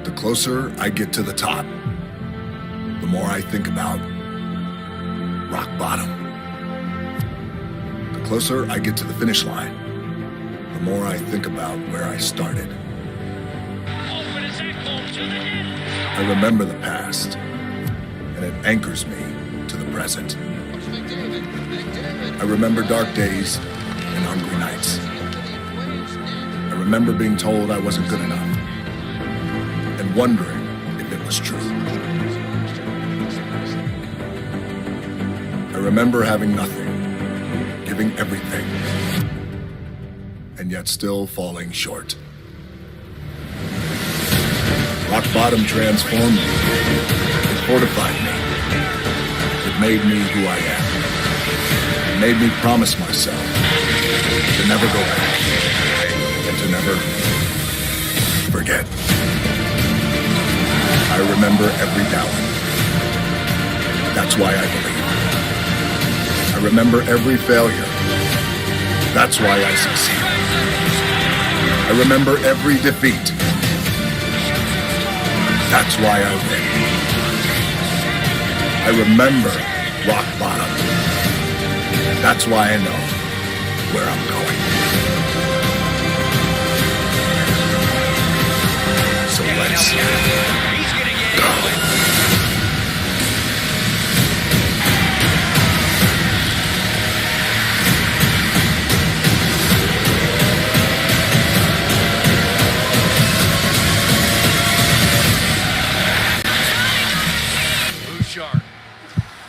The closer I get to the top, the more I think about rock bottom. The closer I get to the finish line, the more I think about where I started. I remember the past, and it anchors me to the present. I remember dark days and hungry nights. I remember being told I wasn't good enough and wondering if it was true. I remember having nothing, giving everything, and yet still falling short. Rock bottom transformed me. It fortified me. It made me who I am. It made me promise myself to never go back and to never forget. I remember every doubt. That's why I believe. I remember every failure. That's why I succeed. I remember every defeat. That's why I win. I remember rock bottom. That's why I know where I'm going. So let's go.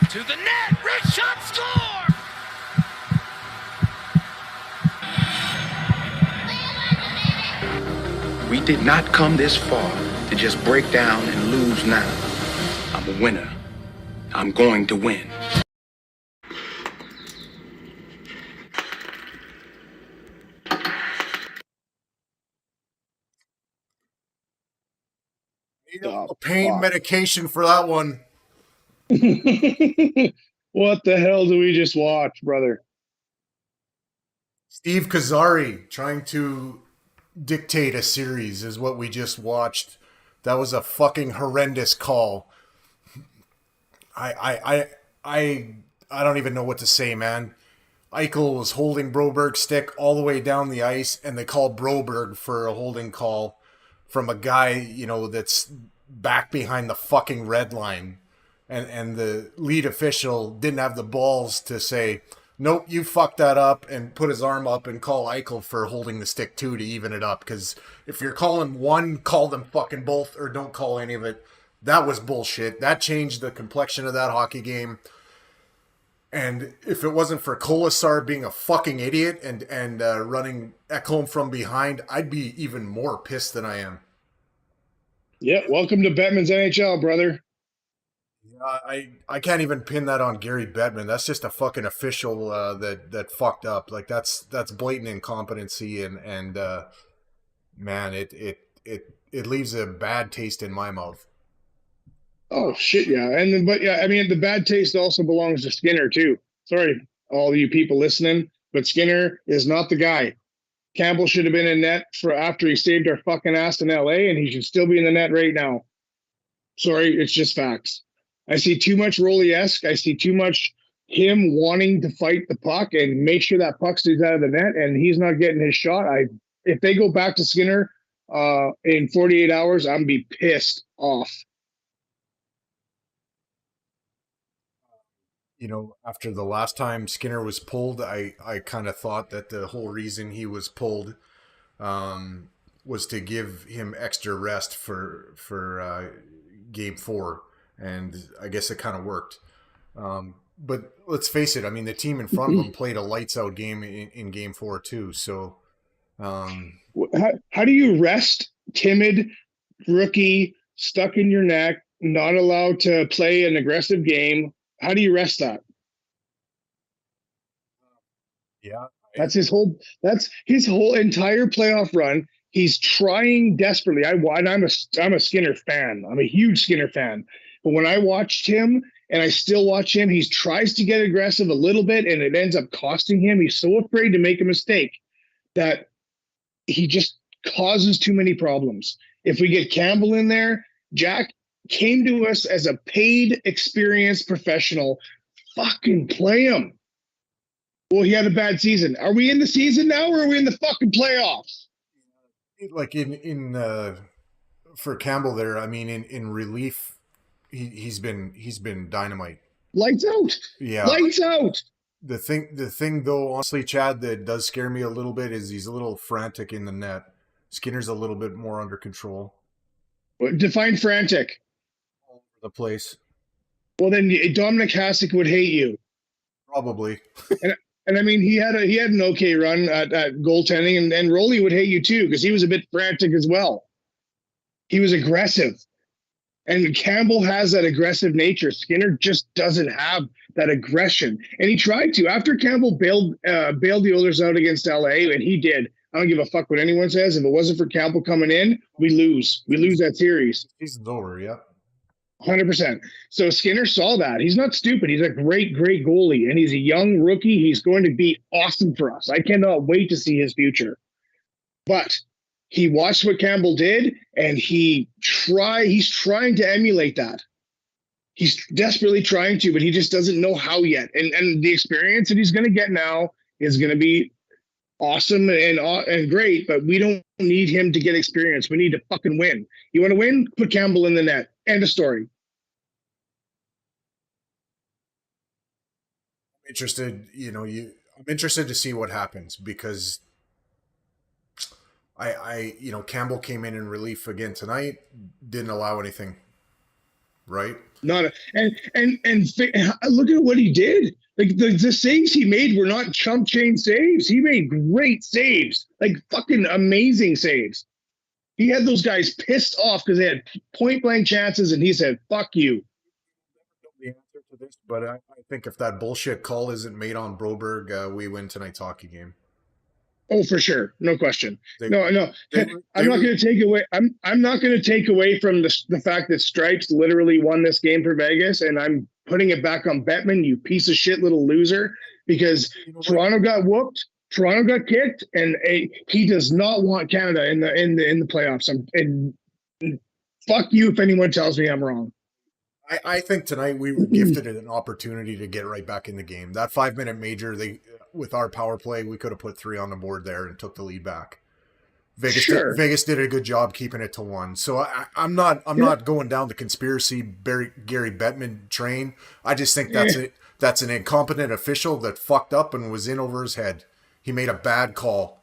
To the net, wrist shot, score! We did not come this far to just break down and lose now. I'm a winner. I'm going to win. Need a pain medication for that one. What the hell do we just watch, brother? Steve Kazari trying to dictate a series is what we just watched. That was a fucking horrendous call. I don't even know what to say, man. Eichel was holding Broberg's stick all the way down the ice, and they called Broberg for a holding call from a guy, you know, that's back behind the fucking red line. And the lead official didn't have the balls to say, nope, you fucked that up, and put his arm up and call Eichel for holding the stick too to even it up. Because if you're calling one, call them fucking both, or don't call any of it. That was bullshit. That changed the complexion of that hockey game. And if it wasn't for Kolasar being a fucking idiot and running Ekholm from behind, I'd be even more pissed than I am. Yeah, welcome to Bettman's NHL, brother. I can't even pin that on Gary Bettman. That's just a fucking official that fucked up. Like that's blatant incompetency and man, it leaves a bad taste in my mouth. Oh shit, yeah. But I mean the bad taste also belongs to Skinner too. Sorry, all you people listening, but Skinner is not the guy. Campbell should have been in net for after he saved our fucking ass in LA, and he should still be in the net right now. Sorry, it's just facts. I see too much Rolly-esque. I see too much him wanting to fight the puck and make sure that puck stays out of the net, and he's not getting his shot. If they go back to Skinner in 48 hours, I'm going to be pissed off. You know, after the last time Skinner was pulled, I kind of thought that the whole reason he was pulled was to give him extra rest for Game 4. And I guess it kind of worked. But let's face it, I mean, the team in front of them played a lights-out game in Game 4 too. So, how do you rest timid rookie stuck in your neck, not allowed to play an aggressive game? How do you rest that? Yeah, that's his whole entire playoff run. He's trying desperately. I'm a Skinner fan. I'm a huge Skinner fan. But when I watched him, and I still watch him, he tries to get aggressive a little bit, and it ends up costing him. He's so afraid to make a mistake that he just causes too many problems. If we get Campbell in there, Jack came to us as a paid, experienced professional. Fucking play him. Well, he had a bad season. Are we in the season now, or are we in the fucking playoffs? Like in for Campbell there, I mean, in relief, he's been dynamite. Lights out. Yeah, lights out. The thing though, honestly, Chad, that does scare me a little bit is he's a little frantic in the net. Skinner's a little bit more under control. Define frantic. All over the place. Well, then Dominic Hasek would hate you. Probably. And I mean, he had an okay run at goaltending, and Rolly would hate you too because he was a bit frantic as well. He was aggressive, and Campbell has that aggressive nature. Skinner just doesn't have that aggression, and he tried to. After Campbell bailed the Oilers out against LA, and he did. I don't give a fuck what anyone says. If it wasn't for Campbell coming in, we lose. We lose that series. Season's over, yeah. 100%. So Skinner saw that. He's not stupid. He's a great, great goalie, and he's a young rookie. He's going to be awesome for us. I cannot wait to see his future. But he watched what Campbell did, and he's trying to emulate that. He's desperately trying to, but he just doesn't know how yet. And the experience that he's going to get now is going to be awesome and great, but we don't need him to get experience. We need to fucking win. You want to win? Put Campbell in the net. End of story. I'm interested to see what happens because I Campbell came in relief again tonight, didn't allow anything, right? And look at what he did. Like the saves he made were not chump change saves. He made great saves, like fucking amazing saves. He had those guys pissed off because they had point blank chances, and he said, "Fuck you." The answer to this, but I think if that bullshit call isn't made on Broberg, we win tonight's hockey game. Oh, for sure, no question. I'm not going to take away. I'm not going to take away from the fact that Stripes literally won this game for Vegas, and I'm putting it back on Bettman, you piece of shit little loser, because Toronto got whooped, Toronto got kicked, and he does not want Canada in the playoffs. And fuck you if anyone tells me I'm wrong. I think tonight we were gifted an opportunity to get right back in the game. That 5-minute major, with our power play, we could have put 3 on the board there and took the lead back. Vegas did a good job keeping it to 1. So I'm not going down the conspiracy Gary Bettman train. I just think that's an incompetent official that fucked up and was in over his head. He made a bad call.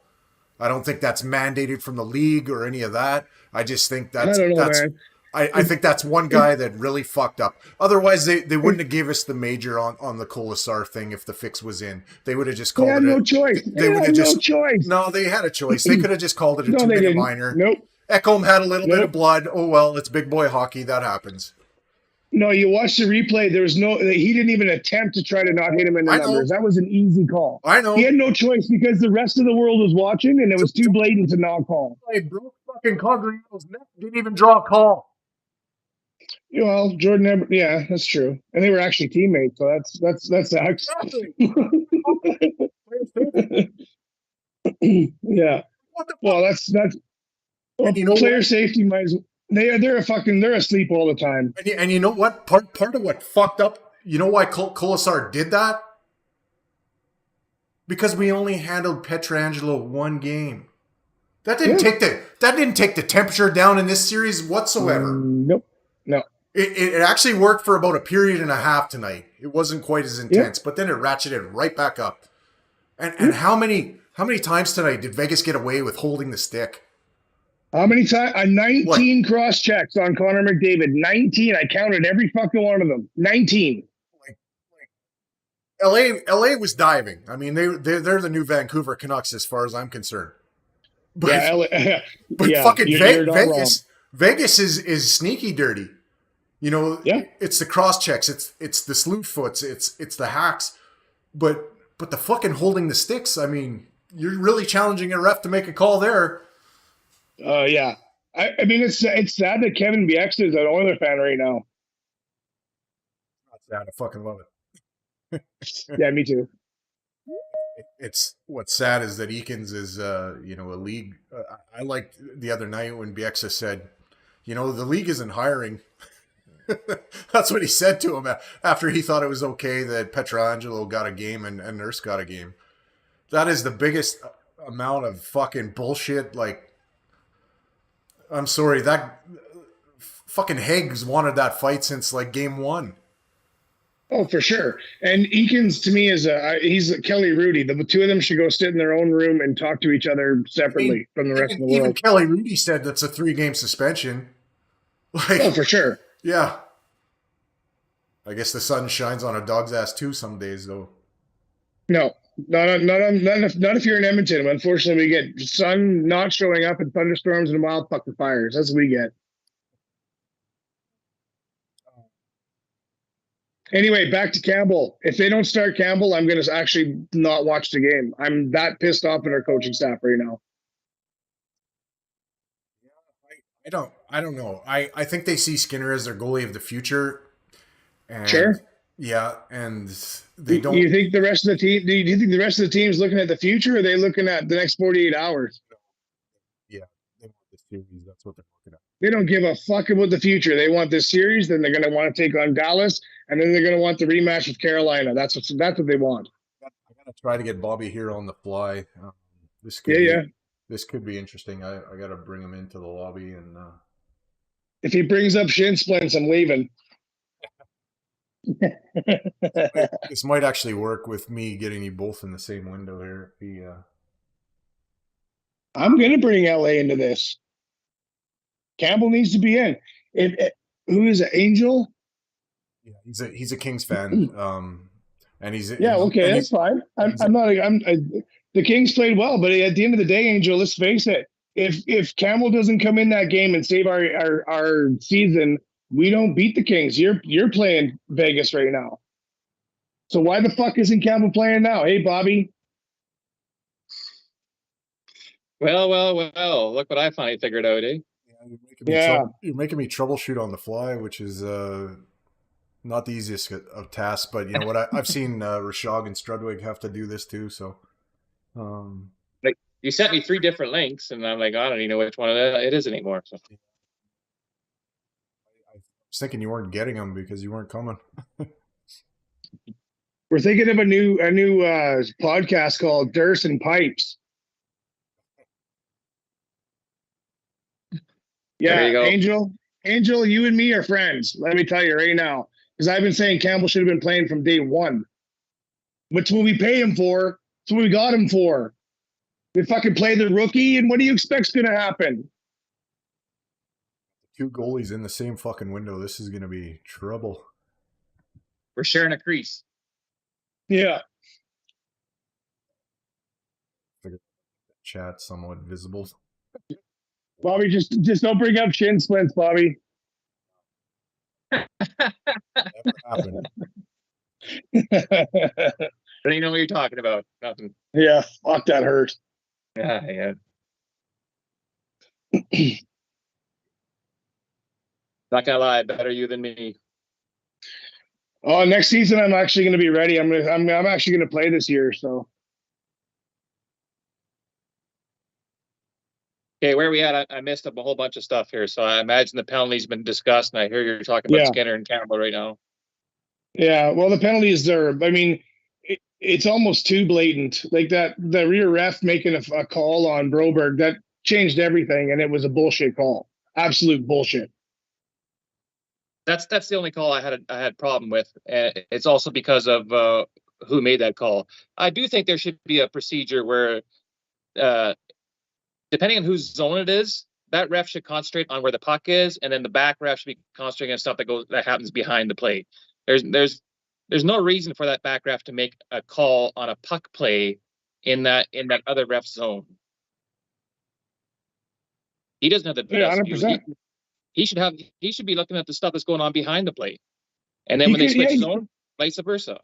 I don't think that's mandated from the league or any of that. I just think that's man. I think that's one guy that really fucked up. Otherwise, they wouldn't have gave us the major on the Colasar thing if the fix was in. They would have just called it. No choice. They would have no choice. No, they had a choice. They could have just called it a 2-minute minor. Nope. Ekholm had a little bit of blood. Oh well, it's big boy hockey. That happens. No, you watch the replay. There was he didn't even attempt to try to not hit him in the numbers. That was an easy call. I know. He had no choice because the rest of the world was watching, and it was too blatant to not call. He broke fucking Cogliano's neck. Didn't even draw a call. Well, Jordan, yeah, that's true, and they were actually teammates, so that's actually. Yeah. Well, that's well, player safety might. They're asleep all the time. And you know what? Part of what fucked up. You know why Colasar did that? Because we only handled Pietrangelo 1 game. That didn't take the temperature down in this series whatsoever. Nope. No. It actually worked for about a period and a half tonight. It wasn't quite as intense, but then it ratcheted right back up. And how many times tonight did Vegas get away with holding the stick? How many times? 19 cross checks on Connor McDavid. 19. I counted every fucking one of them. 19. LA was diving. I mean, they're the new Vancouver Canucks as far as I'm concerned. But, fucking Vegas is sneaky dirty. You know, it's the cross checks, it's the slew foots, it's the hacks, but the fucking holding the sticks. I mean, you're really challenging a ref to make a call there. Yeah. I mean, it's sad that Kevin Bieksa is an Oiler fan right now. Not sad. I fucking love it. Yeah, me too. It's what's sad is that Eakins is, a league. I liked the other night when Bieksa said, the league isn't hiring. That's what he said to him after he thought it was okay that Petrangelo got a game and Nurse got a game. That is the biggest amount of fucking bullshit. Like, I'm sorry, that fucking Higgs wanted that fight since like game one. Oh, for sure. And Eakins to me is he's Kelly Rudy. The two of them should go sit in their own room and talk to each other separately from the rest of the world. Even Kelly Rudy said that's a 3-game suspension. Like, oh, for sure. Yeah. I guess the sun shines on a dog's ass too some days, though. No, not if you're in Edmonton. Unfortunately, we get sun not showing up and thunderstorms and wild fucking fires. That's what we get. Anyway, back to Campbell. If they don't start Campbell, I'm going to actually not watch the game. I'm that pissed off at our coaching staff right now. I don't know. I think they see Skinner as their goalie of the future. And, sure. Yeah, and they don't. Do you think the rest of the team? Do you think the rest of the team is looking at the future, or are they looking at the next 48 hours? Yeah, they want the series. That's what they're looking at. They don't give a fuck about the future. They want this series. Then they're going to want to take on Dallas, and then they're going to want the rematch with Carolina. That's what they want. I got to try to get Bobby here on the fly. This could be interesting. I got to bring him into the lobby, and if he brings up shin splints, I'm leaving. This might actually work with me getting you both in the same window here. I'm going to bring LA into this. Campbell needs to be in. Who is it? Angel? Yeah, he's a Kings fan. And he's okay, that's fine. The Kings played well, but at the end of the day, Angel, let's face it. If Campbell doesn't come in that game and save our season, we don't beat the Kings. You're playing Vegas right now. So why the fuck isn't Campbell playing now? Hey, Bobby. Well. Look what I finally figured out, eh? You're making me troubleshoot on the fly, which is not the easiest of tasks. But you know what? I've seen Rashog and Strudwick have to do this too. So, like you sent me 3 different links, and I'm like, I don't even know which one it is anymore. So. I was thinking you weren't getting them because you weren't coming. We're thinking of a new podcast called Dirsa and Pipes. Yeah, Angel, you and me are friends. Let me tell you right now, because I've been saying Campbell should have been playing from day one. Which what we pay him for. That's what we got him for. We fucking play the rookie, and what do you expect's going to happen? 2 goalies in the same fucking window. This is going to be trouble. We're sharing a crease. Yeah. Chat somewhat visible. Bobby, just don't bring up shin splints, Bobby. Never happened. I don't even know what you're talking about. Nothing. Yeah, fuck, that hurt. Yeah. Not gonna lie, better you than me. Oh, next season I'm actually going to be ready. I'm actually going to play this year. So. Okay, where are we at? I missed up a whole bunch of stuff here. So I imagine the penalty's been discussed, and I hear you're talking about Skinner and Campbell right now. Yeah, well, the penalties there. I mean, it's almost too blatant. Like the rear ref making a call on Broberg that changed everything, and it was a bullshit call. Absolute bullshit. That's the only call I had problem with. It's also because of who made that call. I do think there should be a procedure where, depending on whose zone it is, that ref should concentrate on where the puck is, and then the back ref should be concentrating on stuff that happens behind the play. There's no reason for that back ref to make a call on a puck play in that other ref zone. He doesn't have the 100%. He should be looking at the stuff that's going on behind the plate, and then when they switch zone, vice versa.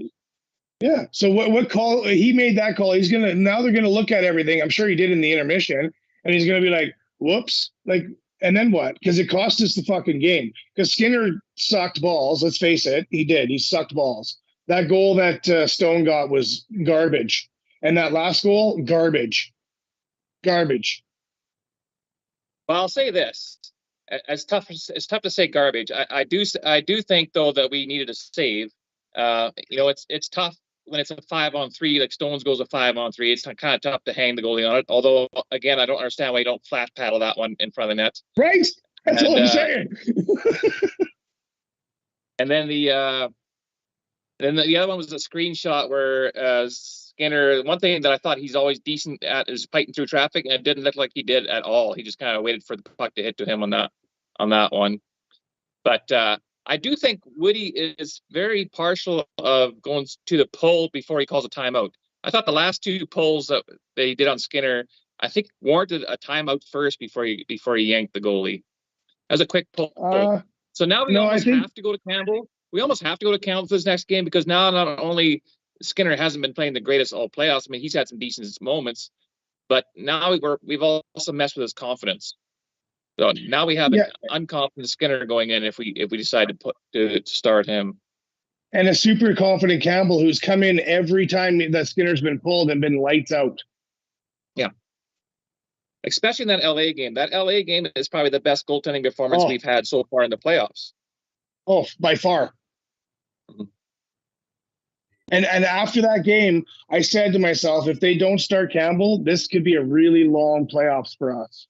Yeah. So what call he made that call? Now they're gonna look at everything. I'm sure he did in the intermission, and he's gonna be like, "Whoops!" And then what? Because it cost us the fucking game. Because Skinner sucked balls. Let's face it, he did. He sucked balls. That goal that Stone got was garbage. And that last goal, garbage. Garbage. Well, I'll say this: it's tough to say garbage. I do think though that we needed a save. It's tough when it's a 5-on-3. Like Stones goes a 5-on-3. It's kind of tough to hang the goalie on it. Although, again, I don't understand why you don't flash paddle that one in front of the net. Right. That's all I'm saying. And then the other one was a screenshot where Skinner. One thing that I thought he's always decent at is fighting through traffic, and it didn't look like he did at all. He just kind of waited for the puck to hit to him on that one. But I do think Woody is very partial of going to the pull before he calls a timeout. I thought the last two pulls that they did on Skinner, I think warranted a timeout first before he yanked the goalie. That was a quick pull. So now we have to go to Campbell. We almost have to go to Campbell for this next game because now not only Skinner hasn't been playing the greatest all playoffs. I mean, he's had some decent moments, but now we've also messed with his confidence. So now we have an unconfident Skinner going in if we decide to start him. And a super confident Campbell who's come in every time that Skinner's been pulled and been lights out. Yeah. Especially in that LA game. That LA game is probably the best goaltending performance we've had so far in the playoffs. Oh, by far. Mm-hmm. And after that game, I said to myself, if they don't start Campbell, this could be a really long playoffs for us.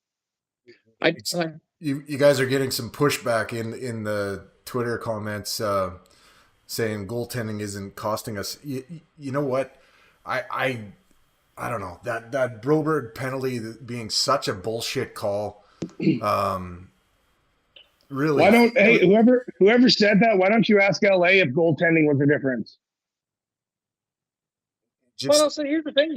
You guys are getting some pushback in the Twitter comments saying goaltending isn't costing us. You know what? I don't know. That Broberg penalty being such a bullshit call. Really. Why don't whoever said that? Why don't you ask LA if goaltending was the difference? So here's the thing,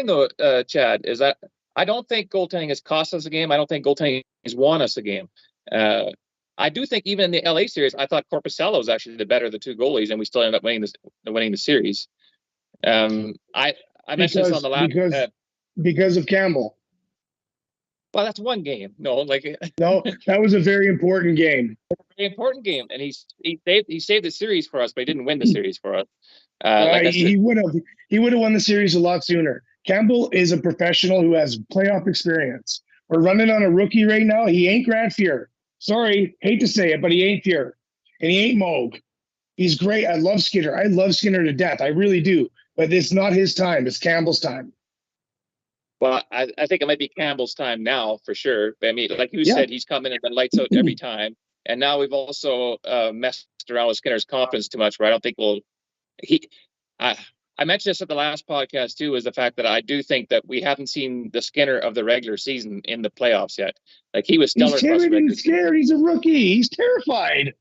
though, Chad, is that I don't think goaltending has cost us a game. I don't think goaltending has won us a game. I do think even in the LA series, I thought Korpisalo was actually the better of the two goalies, and we still ended up winning the series. I mentioned this on the last because of Campbell. Well, that's one game. No, that was a very important game. Very important game, and he saved the series for us, but he didn't win the series for us. He would have won the series a lot sooner. Campbell is a professional who has playoff experience. We're running on a rookie right now. He ain't Grant Fuhr. Sorry, hate to say it, but he ain't Fuhr, and he ain't Moog. He's great. I love Skinner. I love Skinner to death. I really do. But it's not his time. It's Campbell's time. Well, I think it might be Campbell's time now for sure. But I mean, like you said, he's come in and been lights out every time. And now we've also messed around with Skinner's confidence too much, where I don't think I mentioned this at the last podcast too, is the fact that I do think that we haven't seen the Skinner of the regular season in the playoffs yet. Like he was stellar. He's timid and scared. He's a rookie. He's terrified.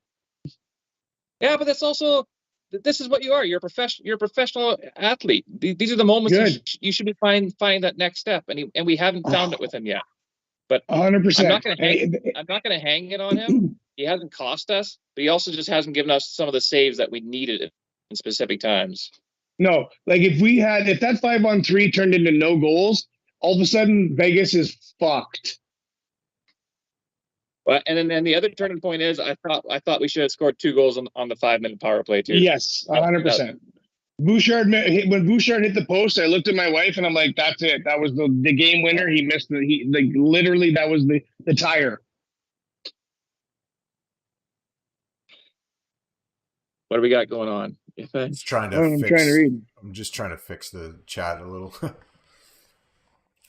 Yeah, but that's also, this is what you are. You're a professional athlete. These are the moments you should be finding that next step, and we haven't found it with him yet. But 100%. I'm not going to hang it on him. He hasn't cost us, but he also just hasn't given us some of the saves that we needed in specific times. No, like if that 5-on-3 turned into no goals, all of a sudden Vegas is fucked. Well, and then the other turning point is I thought we should have scored 2 goals on the 5-minute power play too. Yes, 100%. Bouchard, when Bouchard hit the post, I looked at my wife and I'm like, "That's it. That was the game winner." He missed literally that was the tire. What do we got going on? I'm just trying to read. I'm just trying to fix the chat a little.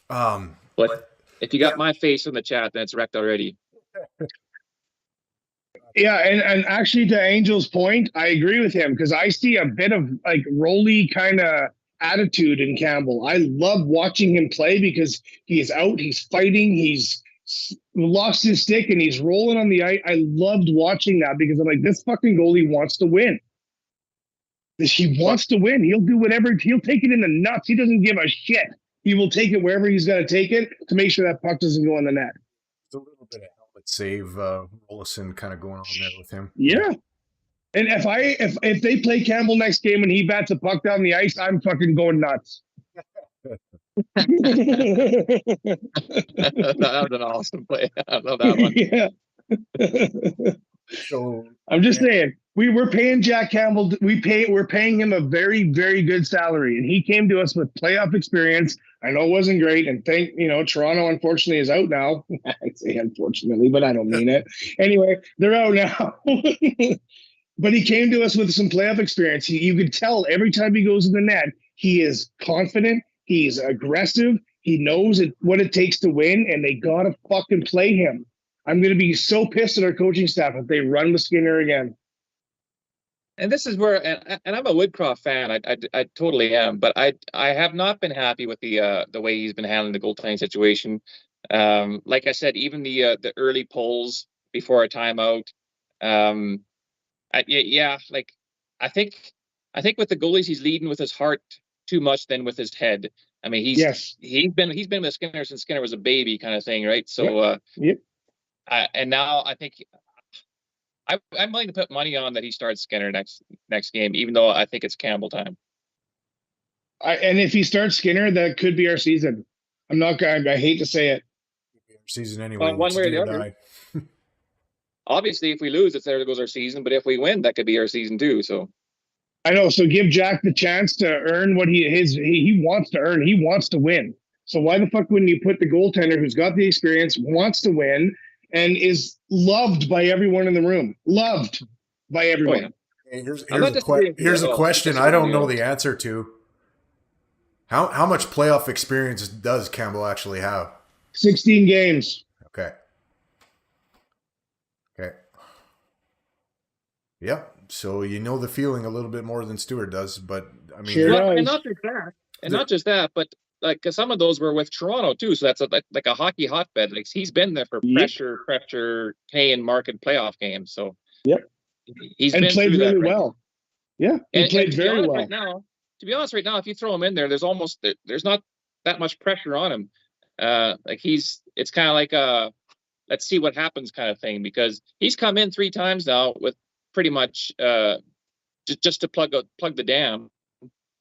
But if you got my face in the chat, then it's wrecked already. Yeah, and actually to Angel's point, I agree with him because I see a bit of like Rolly kind of attitude in Campbell. I love watching him play because he is out, he's fighting, he's lost his stick and he's rolling on the ice. I loved watching that because I'm like, this fucking goalie wants to win. He wants to win. He'll do whatever. He'll take it in the nuts. He doesn't give a shit. He will take it wherever he's got to take it to make sure that puck doesn't go in the net. It's a little bit of helmet save, Olsen kind of going on there with him. Yeah. And if they play Campbell next game and he bats a puck down the ice, I'm fucking going nuts. That was an awesome play. I love that one. Yeah. So I'm just saying. we're paying Jack Campbell. We're paying him a very, very good salary, and he came to us with playoff experience. I know it wasn't great, and Toronto unfortunately is out now. I say unfortunately, but I don't mean it. Anyway, they're out now. But he came to us with some playoff experience. You could tell every time he goes in the net, he is confident. He's aggressive. He knows what it takes to win, and they gotta fucking play him. I'm gonna be so pissed at our coaching staff if they run with Skinner again. And this is where, and I'm a Woodcroft fan. I totally am, but I have not been happy with the way he's been handling the goaltending situation. Like I said, even the early polls before a timeout. I think with the goalies, he's leading with his heart too much than with his head. I mean, he's been with Skinner since Skinner was a baby, kind of thing, right? So, and now I think. I'm willing to put money on that he starts Skinner next game, even though I think it's Campbell time. And if he starts Skinner, that could be our season. I hate to say it. Season anyway. One way or the other. Obviously, if we lose, there goes our season. But if we win, that could be our season too. So I know. So give Jack the chance to earn what he wants to earn. He wants to win. So why the fuck wouldn't you put the goaltender who's got the experience, wants to win, and is loved by everyone in the room? Loved by everyone. Oh, yeah. Here's a question I don't know the answer to. How much playoff experience does Campbell actually have? 16 games. Okay. Yeah. So you know the feeling a little bit more than Stewart does, but I mean, Sure and not just that, but like some of those were with Toronto too. So that's like a hockey hotbed. Like he's been there for pressure, pay and market playoff games. So he's been played through really that, well. Yeah, he played very well. To be honest, right now, if you throw him in there, there's not that much pressure on him. It's kind of like let's see what happens kind of thing, because he's come in 3 times now with pretty much just to plug the dam.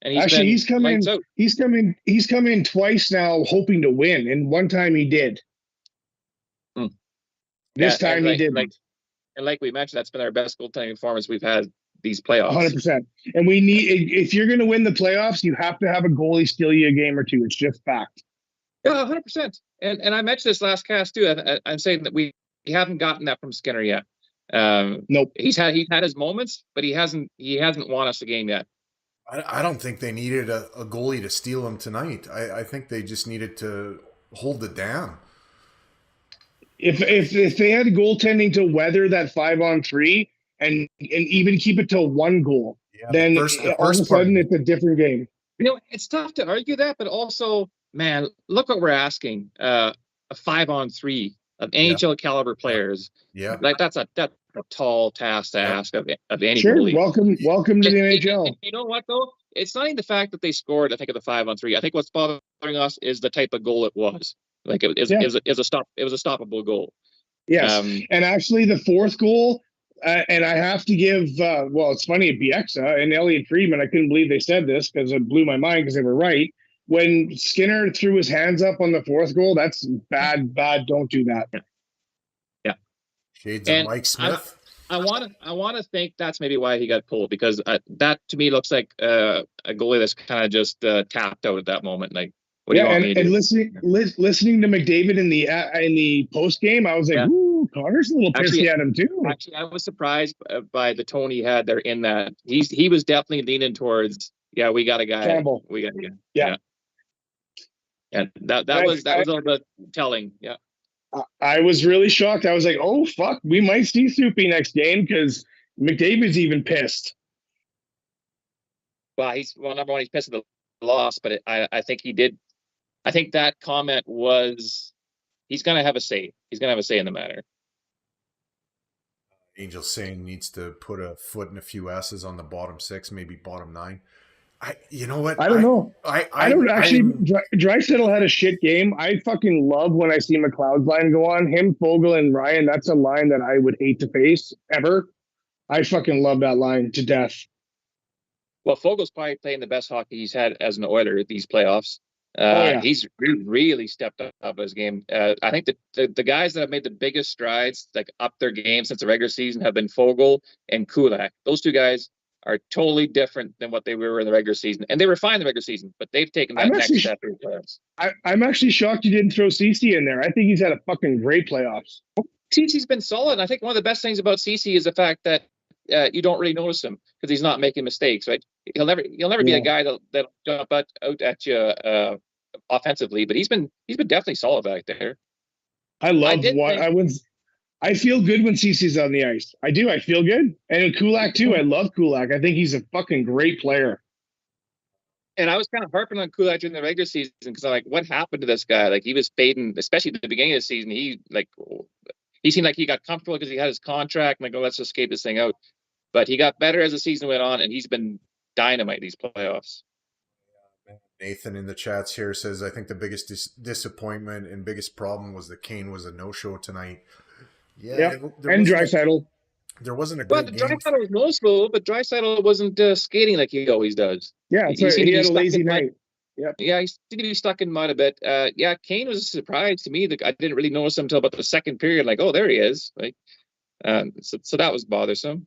And he's come in twice now hoping to win, and one time he did. This time he didn't. And like we mentioned, that's been our best goaltending performance we've had these playoffs. 100%. And if you're going to win the playoffs, you have to have a goalie steal you a game or two. It's just fact. Yeah, 100%. And I mentioned this last cast too. I'm saying that we haven't gotten that from Skinner yet. Nope. He's had his moments, but he hasn't won us a game yet. I don't think they needed a goalie to steal him tonight. I think they just needed to hold it down. If they had goaltending to weather that 5-on-3 and even keep it to 1 goal, then all of a sudden it's a different game. It's tough to argue that, but also, man, look what we're asking. A 5-on-3 of NHL caliber players. Yeah. Like that's a tall task to ask of any sure. goalie. Welcome to the NHL. You know what though? It's not even the fact that they scored, I think, of the 5-on-3. I think what's bothering us is the type of goal it was. Like it was a stoppable goal. Yes. And actually the 4th goal, and I have to give it's funny, Bieksa and Elliot Friedman, I couldn't believe they said this because it blew my mind because they were right. When Skinner threw his hands up on the 4th goal, that's bad. Don't do that. Yeah. Shades of Mike Smith. I want to think that's maybe why he got pulled, because that to me looks like a goalie that's kind of just tapped out at that moment. Like, what do you want me to do? And listening to McDavid in the post game, I was like, ooh, Connor's a little pissy at him too. Actually, I was surprised by the tone he had there in that. He was definitely leaning towards, we got a guy. Campbell. We got a guy. Yeah. And that was a little bit telling. Yeah. I was really shocked. I was like, oh, fuck, we might see Soupy next game because McDavid's even pissed. Well, number one, he's pissed at the loss, but I think he did. I think that comment was he's going to have a say. He's going to have a say in the matter. Angel saying needs to put a foot and a few S's on the bottom 6, maybe bottom 9. You know what? I don't know. I don't actually. Draisaitl had a shit game. I fucking love when I see McLeod's line go on. Him, Fogel, and Ryan. That's a line that I would hate to face ever. I fucking love that line to death. Well, Fogel's probably playing the best hockey he's had as an Oiler at these playoffs. He's really stepped up his game. I think the guys that have made the biggest strides, like up their game since the regular season, have been Fogle and Kulak. Those two guys are totally different than what they were in the regular season, and they were fine in the regular season, but they've taken that next step in the playoffs. I'm actually shocked you didn't throw CC in there. I think he's had a fucking great playoffs. CC's been solid. And I think one of the best things about CC is the fact that you don't really notice him because he's not making mistakes, right? He'll never be a guy that'll jump out at you offensively, but he's been definitely solid back there. I feel good when CC's on the ice. I do. I feel good. And Kulak too. I love Kulak. I think he's a fucking great player. And I was kind of harping on Kulak during the regular season because I'm like, what happened to this guy? Like, he was fading, especially at the beginning of the season. He seemed like he got comfortable because he had his contract. I'm like, oh, let's just escape this thing out. But he got better as the season went on, and he's been dynamite these playoffs. Nathan in the chats here says, I think the biggest disappointment and biggest problem was that Kane was a no-show tonight. Yeah. And Draisaitl. There wasn't a good game. Draisaitl was noticeable, but Draisaitl wasn't skating like he always does. Yeah, he had a lazy night. Yeah, he seemed to be stuck in mud a bit. Kane was a surprise to me. I didn't really notice him until about the second period. Like, oh, there he is. Like, so that was bothersome.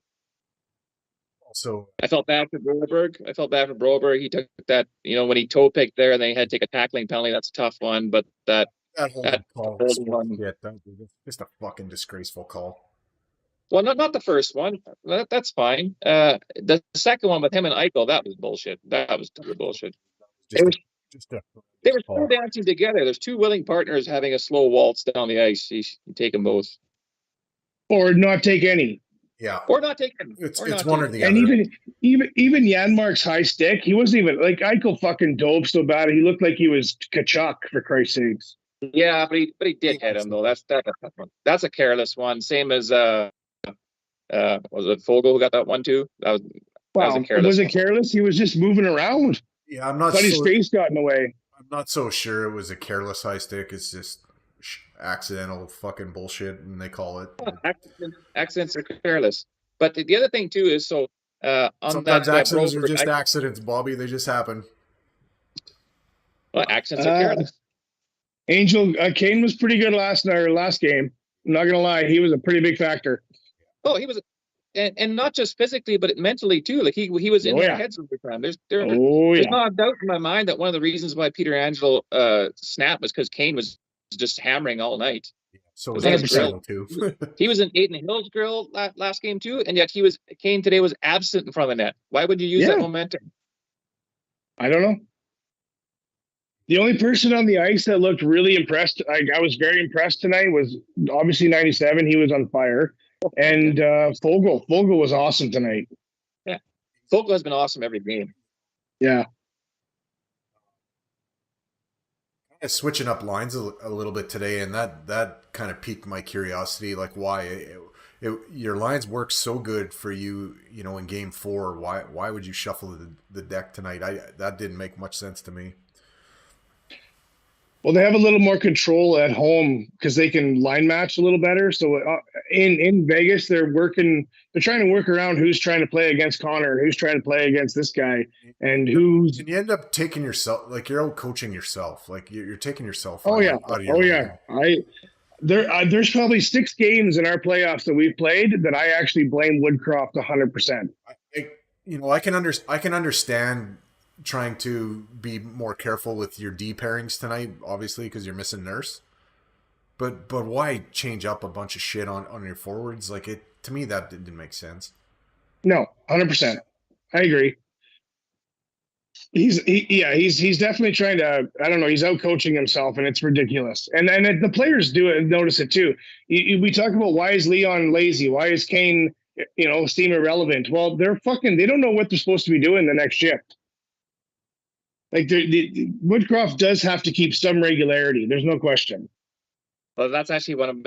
Also, I felt bad for Broberg. He took that, when he toe picked there, and they had to take a tackling penalty. That's a tough one, but that call was just a fucking disgraceful call. Well, not the first one. That's fine. The second one with him and Eichel, that was bullshit. That was total bullshit. They were still dancing together. There's two willing partners having a slow waltz down the ice. You take them both. Or not take any. Yeah. Or not take any. It's one or the other. And even Janmark's high stick, he wasn't even, like, Eichel fucking dove so bad. He looked like he was Kachuk, for Christ's sakes. Yeah, but he did hit him, though. That's a tough one. That's a careless one. Same as was it Fogle who got that one too? That was a careless. Was it careless? He was just moving around. Yeah, I'm not. But his face got in the way. I'm not so sure it was a careless high stick. It's just accidental fucking bullshit, and they call it. Accidents are careless. But the other thing too is sometimes accidents are just accidents, Bobby. They just happen. Well, accidents are careless. Angel Kane was pretty good last game. I'm not gonna lie, he was a pretty big factor. Oh, he was, and not just physically, but mentally too. Like he was in their heads all the time. There's not a doubt in my mind that one of the reasons why Peter Angelo snapped was because Kane was just hammering all night. So was Edmonton too. He was in Aiden Hill's grill last game too, and yet Kane today was absent in front of the net. Why would you use that momentum? I don't know. The only person on the ice that looked really impressed, I was very impressed tonight, was obviously 97. He was on fire. And Fogle was awesome tonight. Yeah, Fogle has been awesome every game. Yeah. Switching up lines a little bit today, and that kind of piqued my curiosity. Like, why your lines work so good for you, in Game 4. Why would you shuffle the deck tonight? That didn't make much sense to me. Well, they have a little more control at home because they can line match a little better. So in Vegas, they're trying to work around who's trying to play against Connor, who's trying to play against this guy, and who's. And you end up taking yourself, like you're out coaching yourself, like you're taking yourself. There's probably 6 games in our playoffs that we've played that I actually blame Woodcroft 100%. I can understand trying to be more careful with your D pairings tonight, obviously, because you're missing Nurse. But why change up a bunch of shit on your forwards? Like, to me, that didn't make sense. No, 100%. I agree. He's definitely trying to, I don't know, he's out coaching himself, and it's ridiculous. And the players notice it too. We talk about, why is Leon lazy? Why is Kane, seem irrelevant? Well, they don't know what they're supposed to be doing the next shift. Like, Woodcroft does have to keep some regularity. There's no question. Well, that's actually one of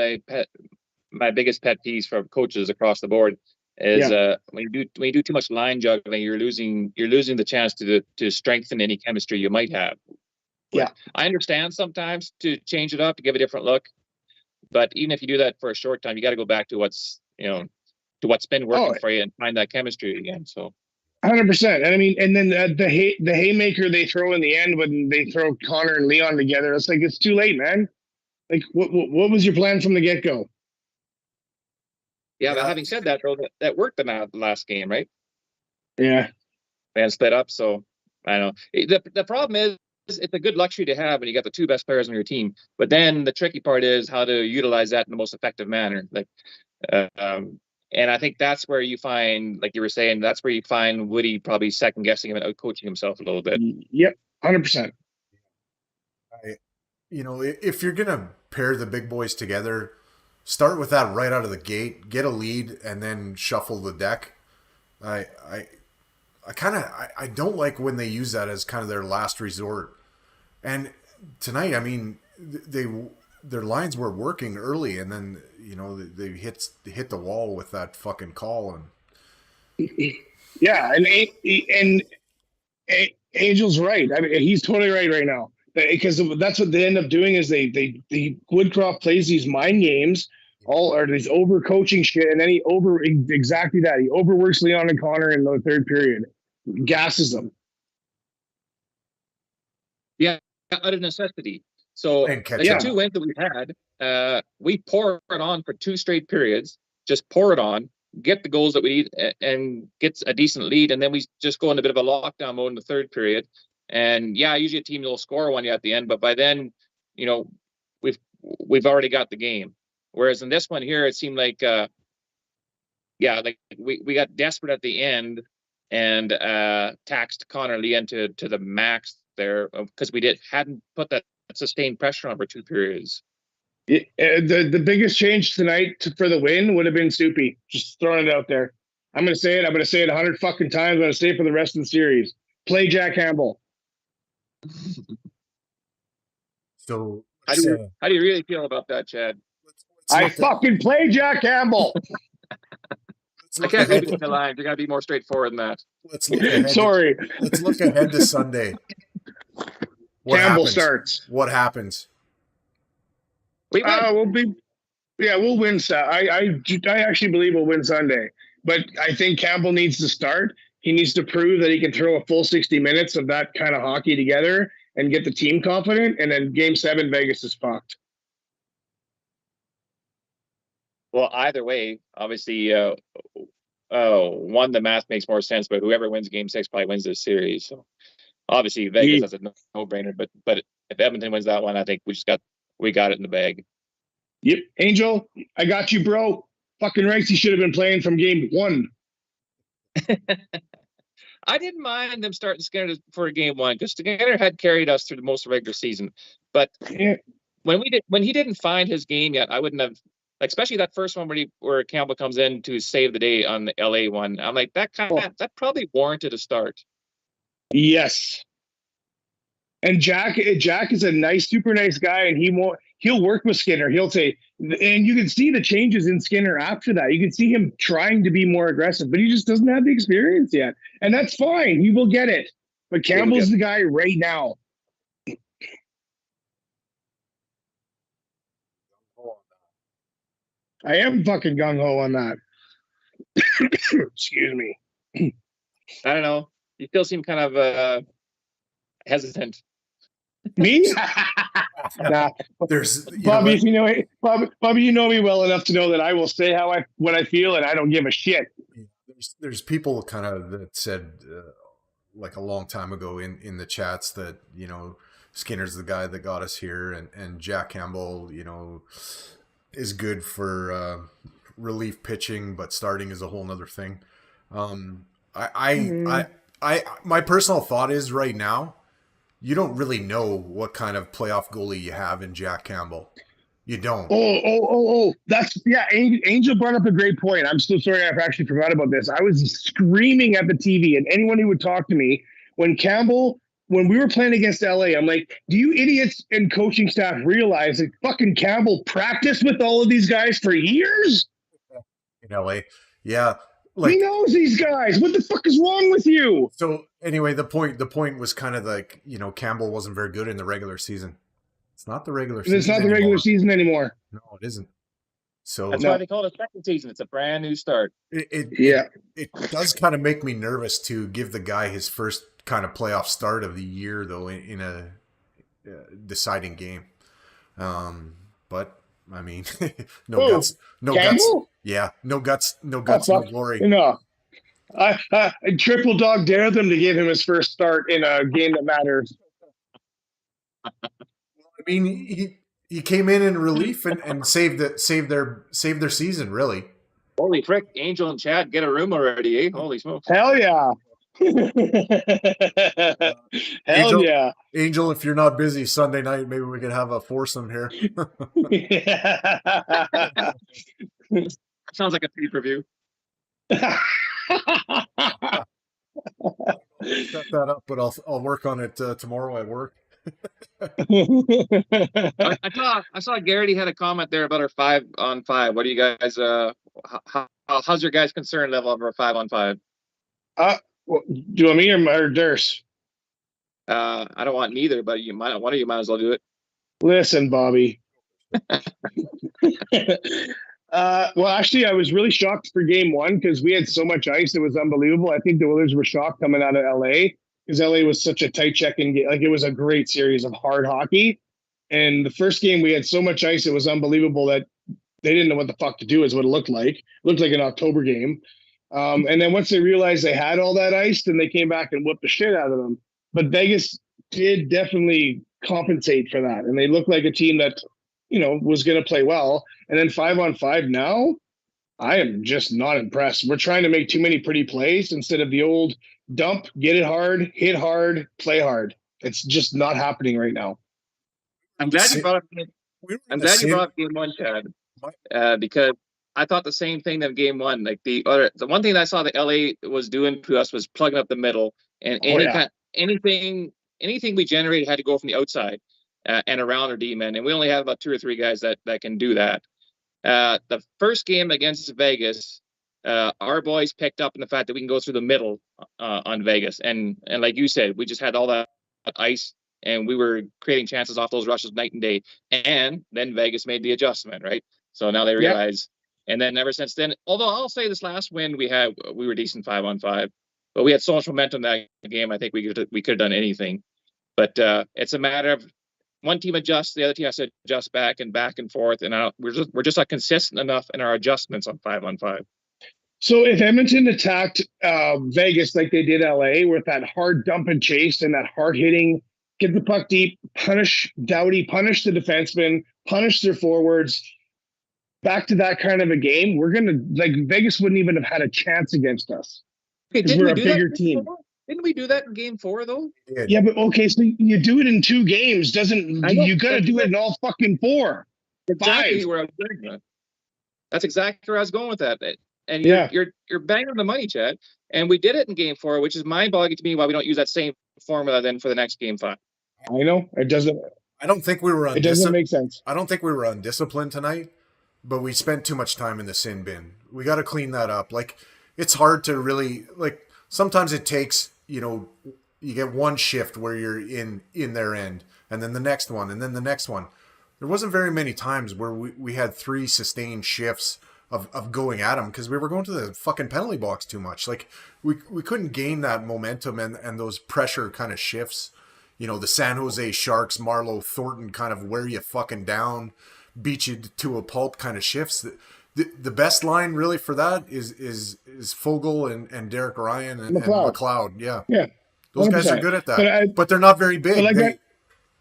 my biggest pet peeves from coaches across the board is when you do too much line juggling, you're losing the chance to strengthen any chemistry you might have. Yeah, I understand sometimes to change it up, to give a different look, but even if you do that for a short time, you got to go back to what's been working for you and find that chemistry again. So. 100%. And I mean, and then the haymaker they throw in the end when they throw Connor and Leon together, it's like, it's too late, man. Like, what was your plan from the get-go? Yeah, but having said that, though, that worked in that last game, right? Yeah. And split up. So I don't know. The problem is it's a good luxury to have when you got the two best players on your team. But then the tricky part is how to utilize that in the most effective manner. Like, and I think that's where you find, like you were saying, that's where you find Woody probably second guessing him and out coaching himself a little bit. Yep, 100%. If you're gonna pair the big boys together, start with that right out of the gate, get a lead, and then shuffle the deck. I don't like when they use that as kind of their last resort. And tonight, I mean, their lines were working early, and then they hit the wall with that fucking call. And yeah, and Angel's right. I mean, he's totally right now, because that's what they end up doing is they Woodcroft plays these mind games, these overcoaching shit, and then he exactly that. He overworks Leon and Connor in the third period, gasses them. Yeah, out of necessity. So the 2 wins that we've had, we pour it on for 2 straight periods, just pour it on, get the goals that we need, and get a decent lead, and then we just go in a bit of a lockdown mode in the third period. And yeah, usually a team will score one at the end, but by then, we've already got the game. Whereas in this one here, it seemed like, like we got desperate at the end and taxed Connor Leon to the max there because we hadn't put that sustained pressure on for 2 periods. The biggest change tonight for the win would have been Sotp. Just throwing it out there. I'm going to say it. I'm going to say it 100 fucking times. I'm going to say it for the rest of the series. Play Jack Campbell. So how do you really feel about that, Chad? I fucking play Jack Campbell. I can't read between the lines. You got to be more straightforward than that. Let's look ahead. Sorry. Let's look ahead to Sunday. Campbell starts. What happens? We'll win. I actually believe we'll win Sunday, but I think Campbell needs to start. He needs to prove that he can throw a full 60 minutes of that kind of hockey together and get the team confident. And then Game 7, Vegas is fucked. Well, either way, obviously, the math makes more sense, but whoever wins Game 6 probably wins this series. So obviously, Vegas is a no-brainer, but if Edmonton wins that one, I think we got it in the bag. Yep, Angel, I got you, bro. Fucking Rice, he should have been playing from Game 1. I didn't mind them starting Skinner for Game 1 because Skinner had carried us through the most of the regular season. But when he didn't find his game yet, I wouldn't have. Especially that first one where Campbell comes in to save the day on the LA one. I'm like, that probably warranted a start. Yes. And Jack is a super nice guy, and he'll work with Skinner. He'll say, and you can see the changes in Skinner after that. You can see him trying to be more aggressive, but he just doesn't have the experience yet. And that's fine. He will get it. But Campbell's the guy right now. I am fucking gung-ho on that. Excuse me. I don't know. You still seem kind of hesitant. Me? Nah. Bobby, you know me well enough to know that I will say what I feel, and I don't give a shit. There's people kind of that said like a long time ago in the chats that Skinner's the guy that got us here, and Jack Campbell is good for relief pitching, but starting is a whole nother thing. My personal thought is right now, you don't really know what kind of playoff goalie you have in Jack Campbell. You don't. Angel brought up a great point. I'm so sorry I actually forgot about this. I was screaming at the TV, and anyone who would talk to me when we were playing against LA, I'm like, do you idiots and coaching staff realize that fucking Campbell practiced with all of these guys for years? In LA. Yeah. He knows these guys. What the fuck is wrong with you? So anyway, the point was kind of like, Campbell wasn't very good in the regular season. It's not the regular season. It's not the regular season anymore. No, it isn't. So That's why they call it a second season. It's a brand new start. it does kind of make me nervous to give the guy his first kind of playoff start of the year, though, in a deciding game. But I mean, no guts, yeah, no guts, no glory. No, I triple dog dare them to give him his first start in a game that matters. I mean, he came in relief and saved their season, really. Holy frick, Angel and Chad get a room already, eh? Holy smokes. Hell yeah. Hell yeah. Angel, if you're not busy Sunday night, maybe we could have a foursome here. Sounds like a pay-per-view. Set that up, but I'll work on it tomorrow at work. I saw Garrity had a comment there about our 5-on-5. What do you guys how's your guys' concern level of our 5-on-5? Do you want me or Dirsa? I don't want neither, but one of you might as well do it. Listen, Bobby. Well, actually, I was really shocked for game one because we had so much ice. It was unbelievable. I think the Oilers were shocked coming out of LA because LA was such a tight check-in game. Like, it was a great series of hard hockey. And the first game, we had so much ice, it was unbelievable that they didn't know what the fuck to do is what it looked like. It looked like an October game. And then once they realized they had all that ice, then they came back and whooped the shit out of them. But Vegas did definitely compensate for that. And they looked like a team that, was going to play well. And then 5-on-5 now, I am just not impressed. We're trying to make too many pretty plays instead of the old dump, get it hard, hit hard, play hard. It's just not happening right now. I'm glad you brought up game one, Chad, because I thought the same thing in game one. Like the one thing that I saw that LA was doing to us was plugging up the middle, and anything we generated had to go from the outside and around our D-men, and we only have about 2 or 3 guys that can do that. The first game against Vegas, our boys picked up in the fact that we can go through the middle on Vegas, and like you said, we just had all that ice, and we were creating chances off those rushes night and day. And then Vegas made the adjustment, right? So now they realize. Yep. And then ever since then, although I'll say this last win we were decent 5-on-5, but we had so much momentum that game. I think we could have done anything. But it's a matter of one team adjusts, the other team has to adjust back and forth, and we're just not consistent enough in our adjustments on 5-on-5. So if Edmonton attacked Vegas like they did LA, with that hard dump and chase and that hard hitting, get the puck deep, punish Doughty, punish the defensemen, punish their forwards, back to that kind of a game, we're gonna Vegas wouldn't even have had a chance against us. Okay, we're a bigger team. Didn't we do that in game 4 though? Yeah, but okay, so you do it in 2 games. You got to do it in all fucking 4, exactly 5. Where I was going. That's exactly where I was going with that. And you're banging on the money, Chad. And we did it in game 4, which is mind-boggling to me why we don't use that same formula then for the next game 5. I know it doesn't. I don't think we were. It doesn't make sense. I don't think we were undisciplined tonight, but we spent too much time in the sin bin. We got to clean that up. Like, it's hard to really, like, sometimes it takes, you get one shift where you're in their end, and then the next one, and then the next one. There wasn't very many times where we had 3 sustained shifts of going at them because we were going to the fucking penalty box too much. Like, we couldn't gain that momentum and those pressure kind of shifts. The San Jose Sharks, Marlowe, Thornton kind of wear you fucking down, beat you to a pulp kind of shifts. The best line really for that is Fogle and Derek Ryan and McLeod. Yeah. Those 100%. Guys are good at that, but they're not very big.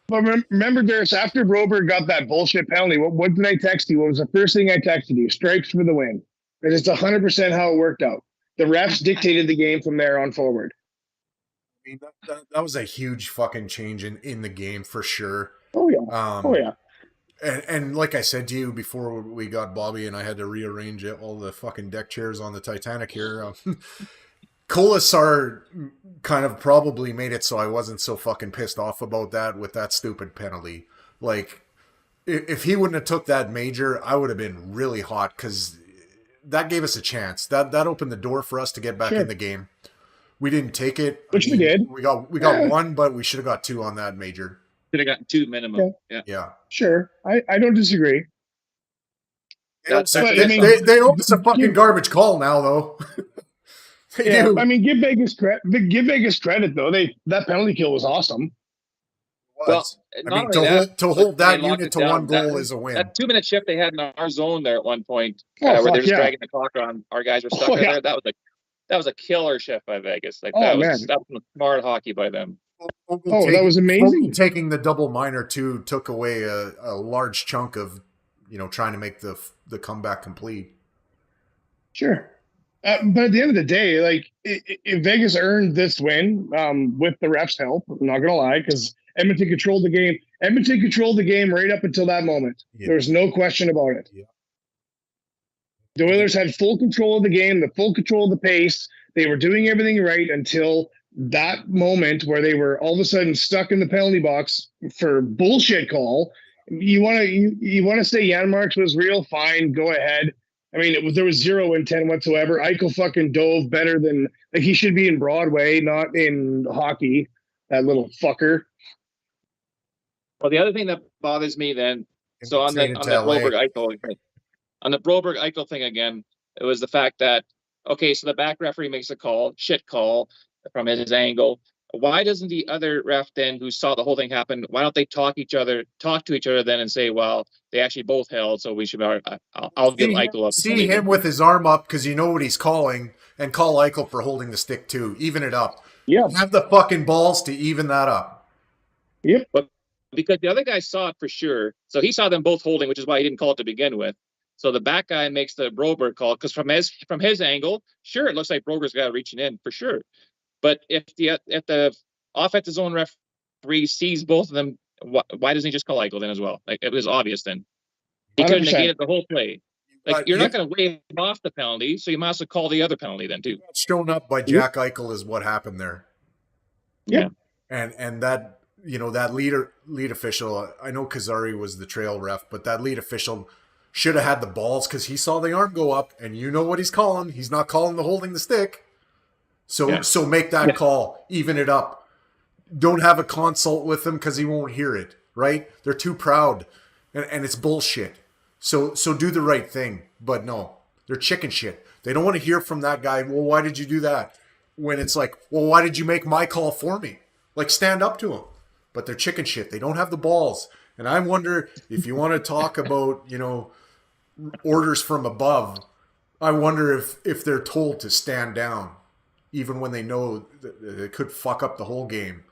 But remember, Dirsa, after Broberg got that bullshit penalty, what did I text you? What was the first thing I texted you? Stripes for the win. And it's 100% how it worked out. The refs dictated the game from there on forward. I mean, that was a huge fucking change in the game for sure. Oh yeah. And like I said to you before we got Bobby and I had to rearrange all the fucking deck chairs on the Titanic here. Colasar kind of probably made it so I wasn't so fucking pissed off about that with that stupid penalty. Like, if he wouldn't have took that major, I would have been really hot because that gave us a chance. That opened the door for us to get back in the game. We didn't take it. Which we did. We got 1, but we should have got 2 on that major. Should have gotten 2 minimum. Yeah. Sure. I don't disagree. That's But, They, I mean, they owe us a fucking garbage call now, though. They yeah, do. I mean, give Vegas credit. Give Vegas credit though. That penalty kill was awesome. well. I Not mean, only that, to but hold they that locked unit it to down. one goal is a win. That 2-minute shift they had in our zone there at one point, Oh, where they're fuck just yeah. dragging the clock on. Our guys were stuck Oh, out yeah. there. That was a killer shift by Vegas. Like Oh, man. that was some smart hockey by them. That was amazing. Taking the double minor too took away a large chunk of, trying to make the comeback complete. Sure. But at the end of the day, like if Vegas earned this win with the refs' help, I'm not gonna lie, because Edmonton controlled the game. Edmonton controlled the game right up until that moment. Yeah. There was no question about it. Yeah. The Oilers had full control of the game, the full control of the pace. They were doing everything right until that moment where they were all of a sudden stuck in the penalty box for bullshit call. You want to say Jan Marks was real? Fine, go ahead. I mean, there was zero intent whatsoever. Eichel fucking dove better than he should be in Broadway, not in hockey. That little fucker. Well, the other thing that bothers me then, so on the Broberg Eichel thing again, it was the fact that okay, so the back referee makes a shit call from his angle. Why doesn't the other ref then, who saw the whole thing happen, why don't they talk to each other then and say, well, they actually both held, so we should. I'll give Eichel up. See him with his arm up because you know what he's calling, and call Eichel for holding the stick too. Even it up. Yeah. Have the fucking balls to even that up. Yep. But because the other guy saw it for sure, so he saw them both holding, which is why he didn't call it to begin with. So the back guy makes the Broberg call because from his angle, sure, it looks like Broberg's got reaching in for sure. But if the offensive zone referee sees both of them, why doesn't he just call Eichel then as well? Like it was obvious then. He could have negated the whole play. Like you're not going to wave off the penalty, so you might as well call the other penalty then too. Shown up by Jack Eichel is what happened there. Yeah. And that that lead official. I know Kazari was the trail ref, but that lead official should have had the balls because he saw the arm go up, and you know what he's calling. He's not calling the holding the stick. So make that call, even it up. Don't have a consult with him because he won't hear it, right? They're too proud, and it's bullshit. So do the right thing, but no, they're chicken shit. They don't want to hear from that guy. Well, why did you do that? When it's like, well, why did you make my call for me? Like, stand up to him. But they're chicken shit. They don't have the balls. And I wonder if you want to talk about, orders from above, I wonder if they're told to stand down, even when they know that it could fuck up the whole game.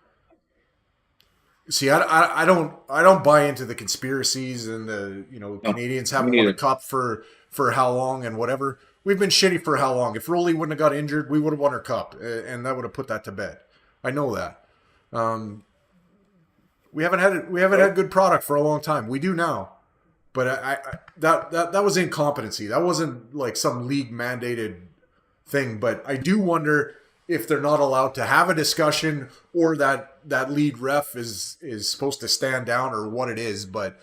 See, I don't buy into the conspiracies and the Canadians haven't won a cup for how long and whatever. We've been shitty for how long? If Rolly wouldn't have got injured, we would have won our cup, and that would have put that to bed. I know that. We haven't had good product for a long time. We do now, but that was incompetency. That wasn't like some league mandated thing. But I do wonder if they're not allowed to have a discussion, or that lead ref is supposed to stand down, or what it is. But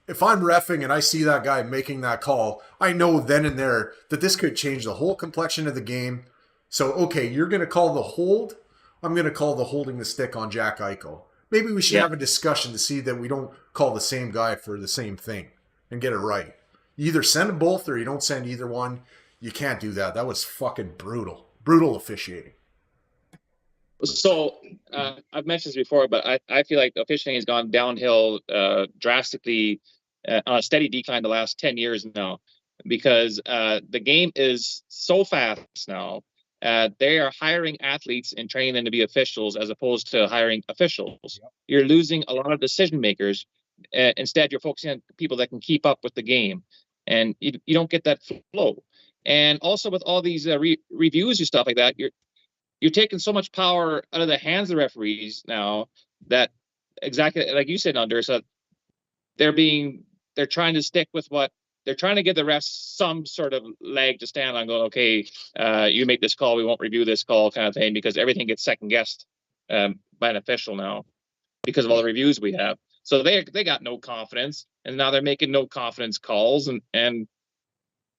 if I'm reffing and I see that guy making that call, I know then and there that this could change the whole complexion of the game. So, okay, you're going to call the hold. I'm going to call the holding the stick on Jack Eichel. Maybe we should have a discussion to see that we don't call the same guy for the same thing and get it right. You either send them both or you don't send either one. You can't do that. That was fucking brutal. Brutal officiating. So I've mentioned this before, but I feel like officiating has gone downhill drastically on a steady decline the last 10 years now, because the game is so fast now. They are hiring athletes and training them to be officials as opposed to hiring officials. Yep. You're losing a lot of decision makers. Instead, you're focusing on people that can keep up with the game, and you don't get that flow. And also with all these reviews and stuff like that, you're taking so much power out of the hands of the referees now that, exactly like you said, Dirsa, they're trying to stick with what they're trying to give the refs some sort of leg to stand on, going, okay, you make this call, we won't review this call, kind of thing, because everything gets second guessed by an official now because of all the reviews we have. So they got no confidence, and now they're making no confidence calls, and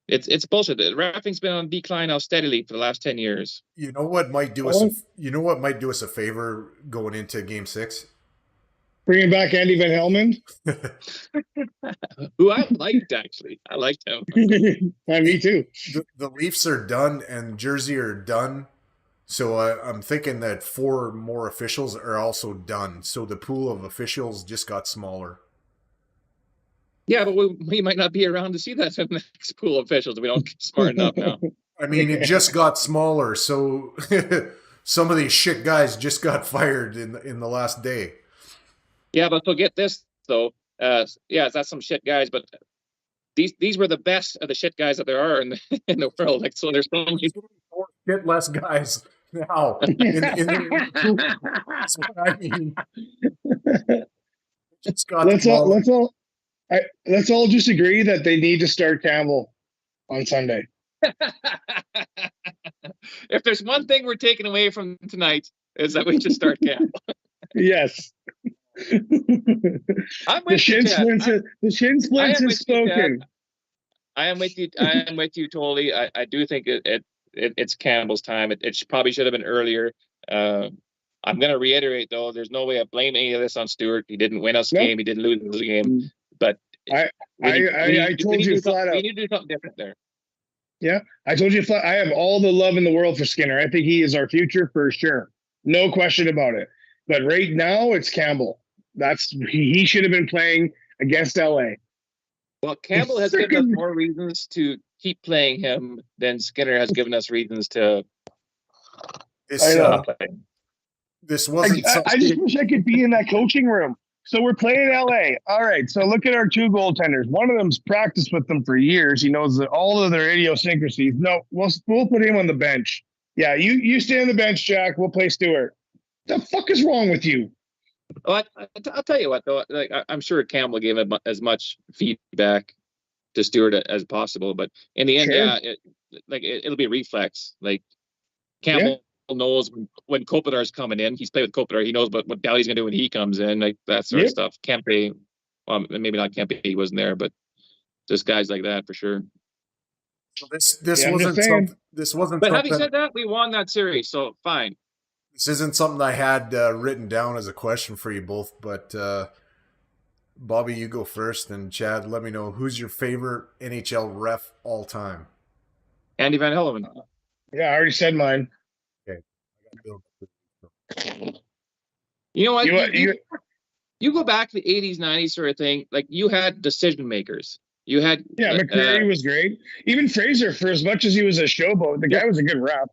it's bullshit. The reffing's been on decline now steadily for the last 10 years. You know what might do us? You know what might do us a favor going into Game 6? Bringing back Andy Van Helmond. Who I liked, actually. I liked him. Me too. The Leafs are done and Jersey are done. So I'm thinking that 4 more officials are also done. So the pool of officials just got smaller. Yeah, but we might not be around to see that in the next pool of officials if we don't get smart enough now. I mean, it just got smaller. So some of these shit guys just got fired in the last day. Yeah, but so get this, though. Yeah, that's some shit guys, but these were the best of the shit guys that there are in the world. Like, so there's so many 4 shit less guys now. That's what I mean. Let's all just agree that they need to start Campbell on Sunday. If there's one thing we're taking away from tonight, is that we should start Campbell. Yes. I'm with The shin splints has spoken. I am with you. I am with you totally. I do think it's Campbell's time. It probably should have been earlier. I'm going to reiterate, though, there's no way I blame any of this on Stewart. He didn't win us a game. He didn't lose the game. But I told you flat out. We need to do something different there. Yeah, I told you flat. I have all the love in the world for Skinner. I think he is our future for sure. No question about it. But right now, it's Campbell. He should have been playing against LA. Well, Campbell has given us more reasons to keep playing him than Skinner has given us reasons to. This wasn't. I just wish I could be in that coaching room. So we're playing LA. All right. So look at our 2 goaltenders. One of them's practiced with them for years. He knows all of their idiosyncrasies. No, we'll put him on the bench. Yeah, you stay on the bench, Jack. We'll play Stewart. The fuck is wrong with you? Well, I'll tell you what, though. Like, I'm sure Campbell gave him as much feedback to Stewart as possible, but in the end, it'll be a reflex. Like, Campbell knows when Kopitar's coming in. He's played with Kopitar. He knows what Doughty's going to do when he comes in, like that sort of stuff. Kempe, well, maybe not Kempe. He wasn't there, but just guys like that for sure. So this wasn't. But having said that, we won that series, so fine. This isn't something I had written down as a question for you both, but Bobby, you go first, and Chad, let me know who's your favorite NHL ref all time. Andy Van Hellemond. Yeah, I already said mine. Okay. You know what? You go back to the 80s, 90s sort of thing. Like, you had decision makers. You had McCreary was great. Even Fraser, for as much as he was a showboat, the guy was a good rep.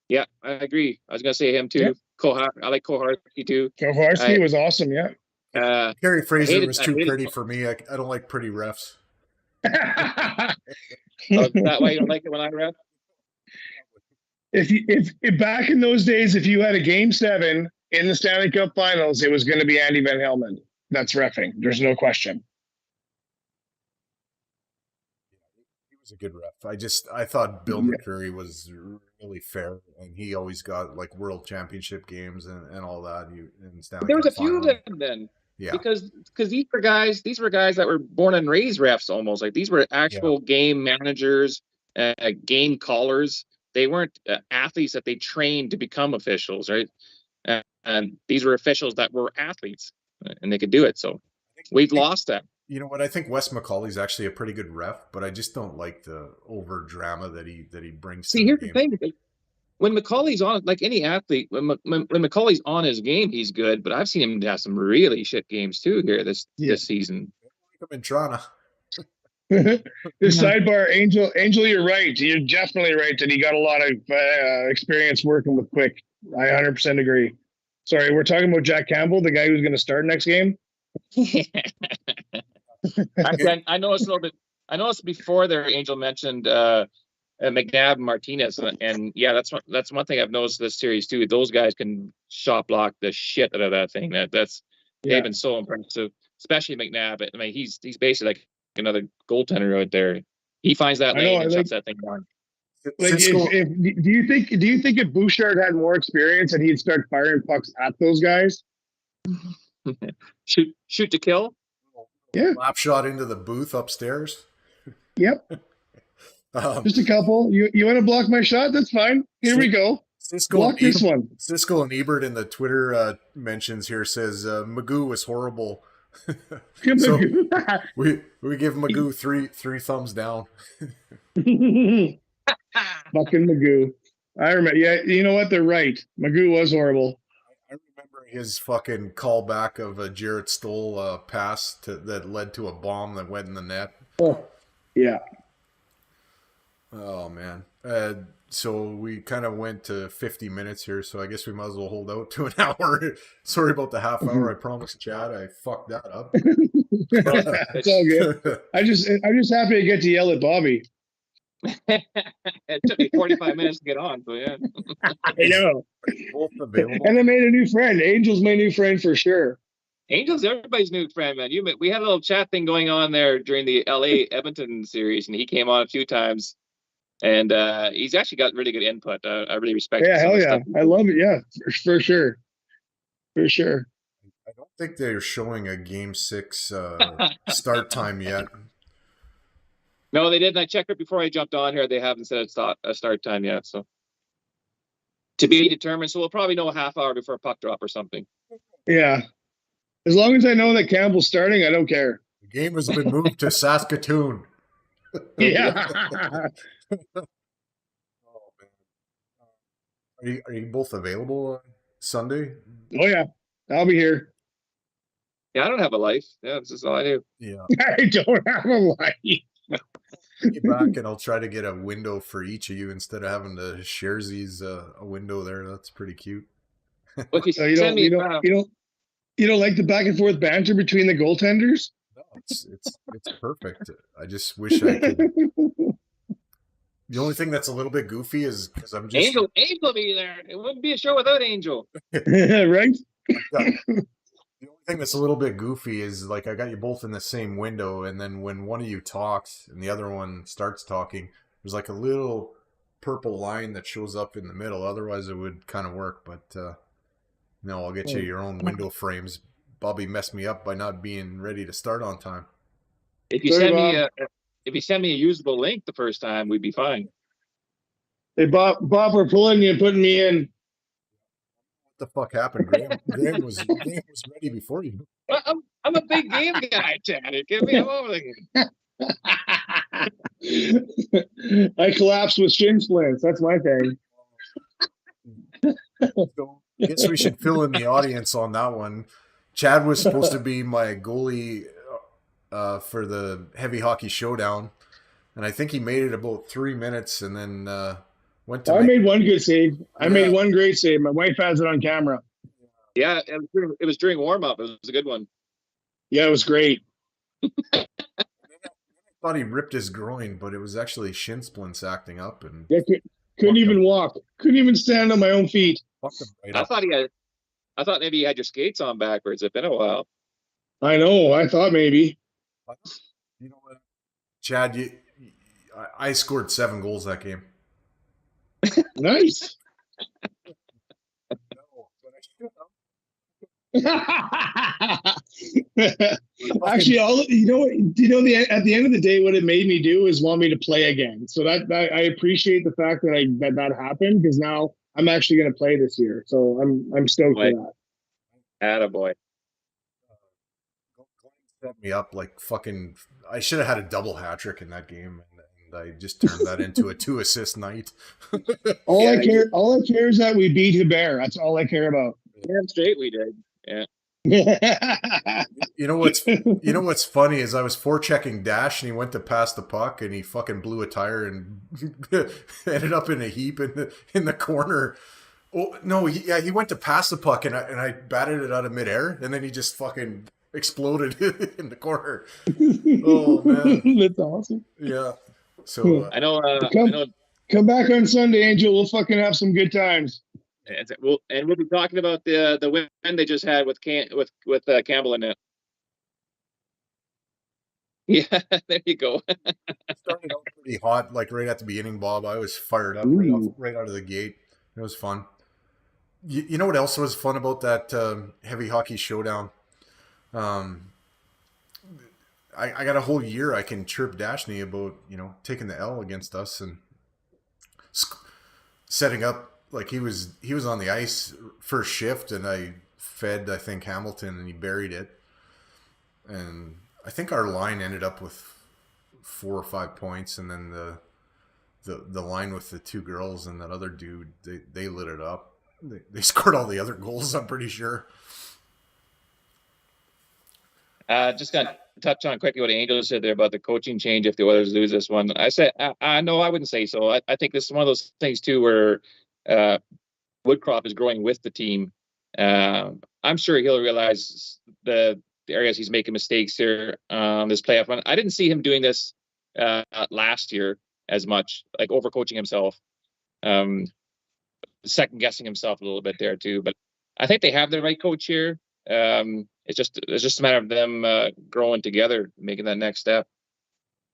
Yeah, I agree. I was gonna say him too. Yeah. I like Koharski too. Koharski was awesome. Yeah. Kerry Fraser was too pretty for me. I don't like pretty refs. That why you don't like it when I ref? If back in those days, if you had a Game 7 in the Stanley Cup Finals, it was going to be Andy Van Helmond. That's reffing. There's no question. He was a good ref. I thought Bill McCreary was really fair, and he always got like World Championship games and all that. There was a few of them then. Yeah. Because these were guys that were born and raised refs almost. Like, these were actual game managers, game callers. They weren't athletes that they trained to become officials, right? And these were officials that were athletes, and they could do it. So we've lost that. You know what? I think Wes McCauley's actually a pretty good ref, but I just don't like the over drama that he brings. See, here's the thing: when McCauley's on, like any athlete, when McCauley's on his game, he's good. But I've seen him have some really shit games too here this season. I'm in Toronto. The sidebar, Angel, you're right. You're definitely right that he got a lot of experience working with Quick. I 100% agree. Sorry, we're talking about Jack Campbell, the guy who's going to start next game. I know it's a little bit. I know it's before there. Angel mentioned McNabb and Martinez, and yeah, that's one thing I've noticed this series too. Those guys can shot block the shit out of that thing. They've been so impressive, especially McNabb. I mean, he's basically like another goaltender out there. He finds that lane and shuts that thing down. Like, do you think if Bouchard had more experience and he'd start firing pucks at those guys? shoot to kill. Yeah, lap shot into the booth upstairs. Yep. Just a couple. You want to block my shot? That's fine. Here we go. Block this one. Siskel and Ebert in the Twitter mentions here says Magoo was horrible. So we give Magoo three thumbs down. Fucking Magoo. I remember. Yeah, you know what? They're right. Magoo was horrible. I remember his fucking callback of a Jarrett Stoll pass that led to a bomb that went in the net. Oh, yeah. Oh man. So we kind of went to 50 minutes here, so I guess we might as well hold out to an hour. Sorry about the half hour. I promised Chad I fucked that up. It's all good. I'm just happy to get to yell at Bobby. It took me 45 minutes to get on, so yeah. I know. Both available. And I made a new friend. Angel's my new friend for sure. Angel's everybody's new friend, man. We had a little chat thing going on there during the LA Edmonton series, and he came on a few times. And he's actually got really good input. I really respect. Yeah, hell yeah, I love it. Yeah, for sure, for sure. I don't think they're showing a Game 6 start time yet. No, they didn't. I checked it before I jumped on here. They haven't said it's a start time yet, so to be determined. So we'll probably know a half hour before puck drop or something. Yeah, as long as I know that Campbell's starting, I don't care. The game has been moved to Saskatoon. Yeah. Oh man, are you both available on Sunday? Oh yeah, I'll be here. Yeah, I don't have a life. Yeah, this is all I do. Yeah, I don't have a life. Get back and I'll try to get a window for each of you instead of having to share these a window there. That's pretty cute. Well, So you don't like the back and forth banter between the goaltenders? No, it's perfect. I just wish I could. The only thing that's a little bit goofy is because I'm just Angel be there. It wouldn't be a show without Angel. Right? The only thing that's a little bit goofy is like I got you both in the same window, and then when one of you talks and the other one starts talking, there's like a little purple line that shows up in the middle. Otherwise, it would kind of work, but no, I'll get you your own window frames. Bobby messed me up by not being ready to start on time. If you send me a usable link the first time, we'd be fine. Hey, Bob, we're pulling you and putting me in. What the fuck happened? Graham was ready before you. I'm a big game guy, Chad. Give me a moment. I collapsed with shin splints. That's my thing. So, I guess we should fill in the audience on that one. Chad was supposed to be my goalie for the heavy hockey showdown, and I think he made it about 3 minutes, and then went to. I made one good save. I made one great save. My wife has it on camera. Yeah, it was during warm up. It was a good one. Yeah, it was great. I thought he ripped his groin, but it was actually shin splints acting up, and couldn't even walk. Couldn't even stand on my own feet. Right I thought maybe you had your skates on backwards. It's been a while. I know. I thought maybe. You know what, Chad? I scored 7 goals that game. Nice. Actually, at the end of the day, what it made me do is want me to play again. So that I appreciate the fact that that happened, because now I'm actually going to play this year. So I'm stoked for that. Attaboy. Set me up like fucking. I should have had a double hat trick in that game, and I just turned that into a 2-assist night. All I care is that we beat Hebert. That's all I care about. Damn straight we did. Yeah. You know what's funny is I was forechecking Dash and he went to pass the puck and he fucking blew a tire and ended up in a heap in the corner. Oh no, he went to pass the puck and I batted it out of midair and then he just fucking exploded in the corner. Oh man, that's awesome. Yeah. So I know. Come back on Sunday, Angel. We'll fucking have some good times. We'll be talking about the win they just had with Campbell in it. Yeah, there you go. It started out pretty hot, like right at the beginning, Bob. I was fired up right out of the gate. It was fun. You know what else was fun about that heavy hockey showdown? I got a whole year I can chirp Dashney about taking the L against us and setting up like he was on the ice first shift, and I think Hamilton, and he buried it. And I think our line ended up with 4 or 5 points, and then the line with the 2 girls and that other dude, they lit it up. They scored all the other goals, I'm pretty sure. Just got to touch on quickly what Angel said there about the coaching change if the Oilers lose this one. I said, no, I wouldn't say so. I think this is one of those things too where Woodcroft is growing with the team. I'm sure he'll realize the areas he's making mistakes here this playoff run. I didn't see him doing this last year as much, like overcoaching himself, second guessing himself a little bit there too. But I think they have the right coach here. It's just a matter of them growing together, making that next step.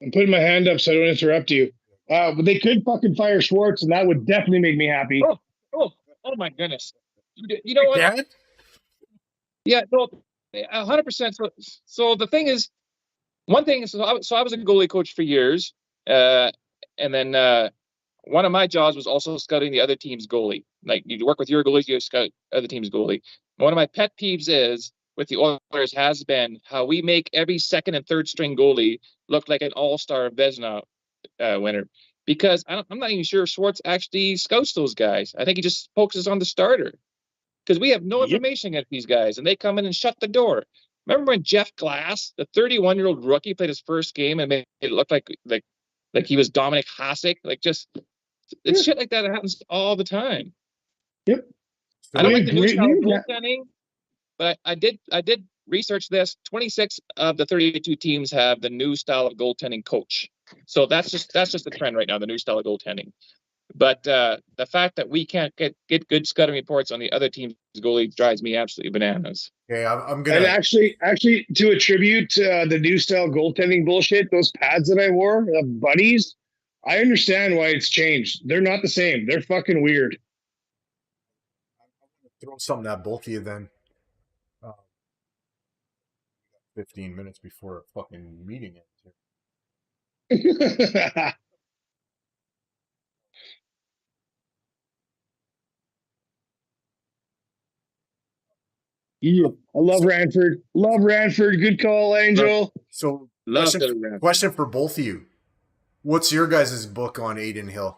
I'm putting my hand up so I don't interrupt you. But they could fucking fire Schwartz, and that would definitely make me happy. Oh my goodness! You know what? Dad? Yeah, no, 100%. So the thing is, one thing is, so I was a goalie coach for years, and then one of my jobs was also scouting the other team's goalie. Like you work with your goalies, you scout other team's goalie. One of my pet peeves is with the Oilers has been how we make every second and third string goalie look like an all-star Vezina winner. Because I'm not even sure Schwartz actually scouts those guys. I think he just focuses on the starter. Because we have no information against these guys, and they come in and shut the door. Remember when Jeff Glass, the 31-year-old rookie, played his first game and made it look like he was Dominic Hasek? It's shit like that happens all the time. Yep. I don't like the new style of goaltending, but I did research this. 26 of the 32 teams have the new style of goaltending coach. So that's just the trend right now, the new style of goaltending. But the fact that we can't get good scouting reports on the other team's goalie drives me absolutely bananas. Okay, I'm gonna. And actually, to attribute the new style goaltending bullshit, those pads that I wore, buddies, I understand why it's changed. They're not the same. They're fucking weird. Throw something at both of you then. 15 minutes before a fucking meeting ends. Yeah, I love Ranford. Love Ranford. Good call, Angel. So, Love question for both of you. What's your guys' book on Aiden Hill?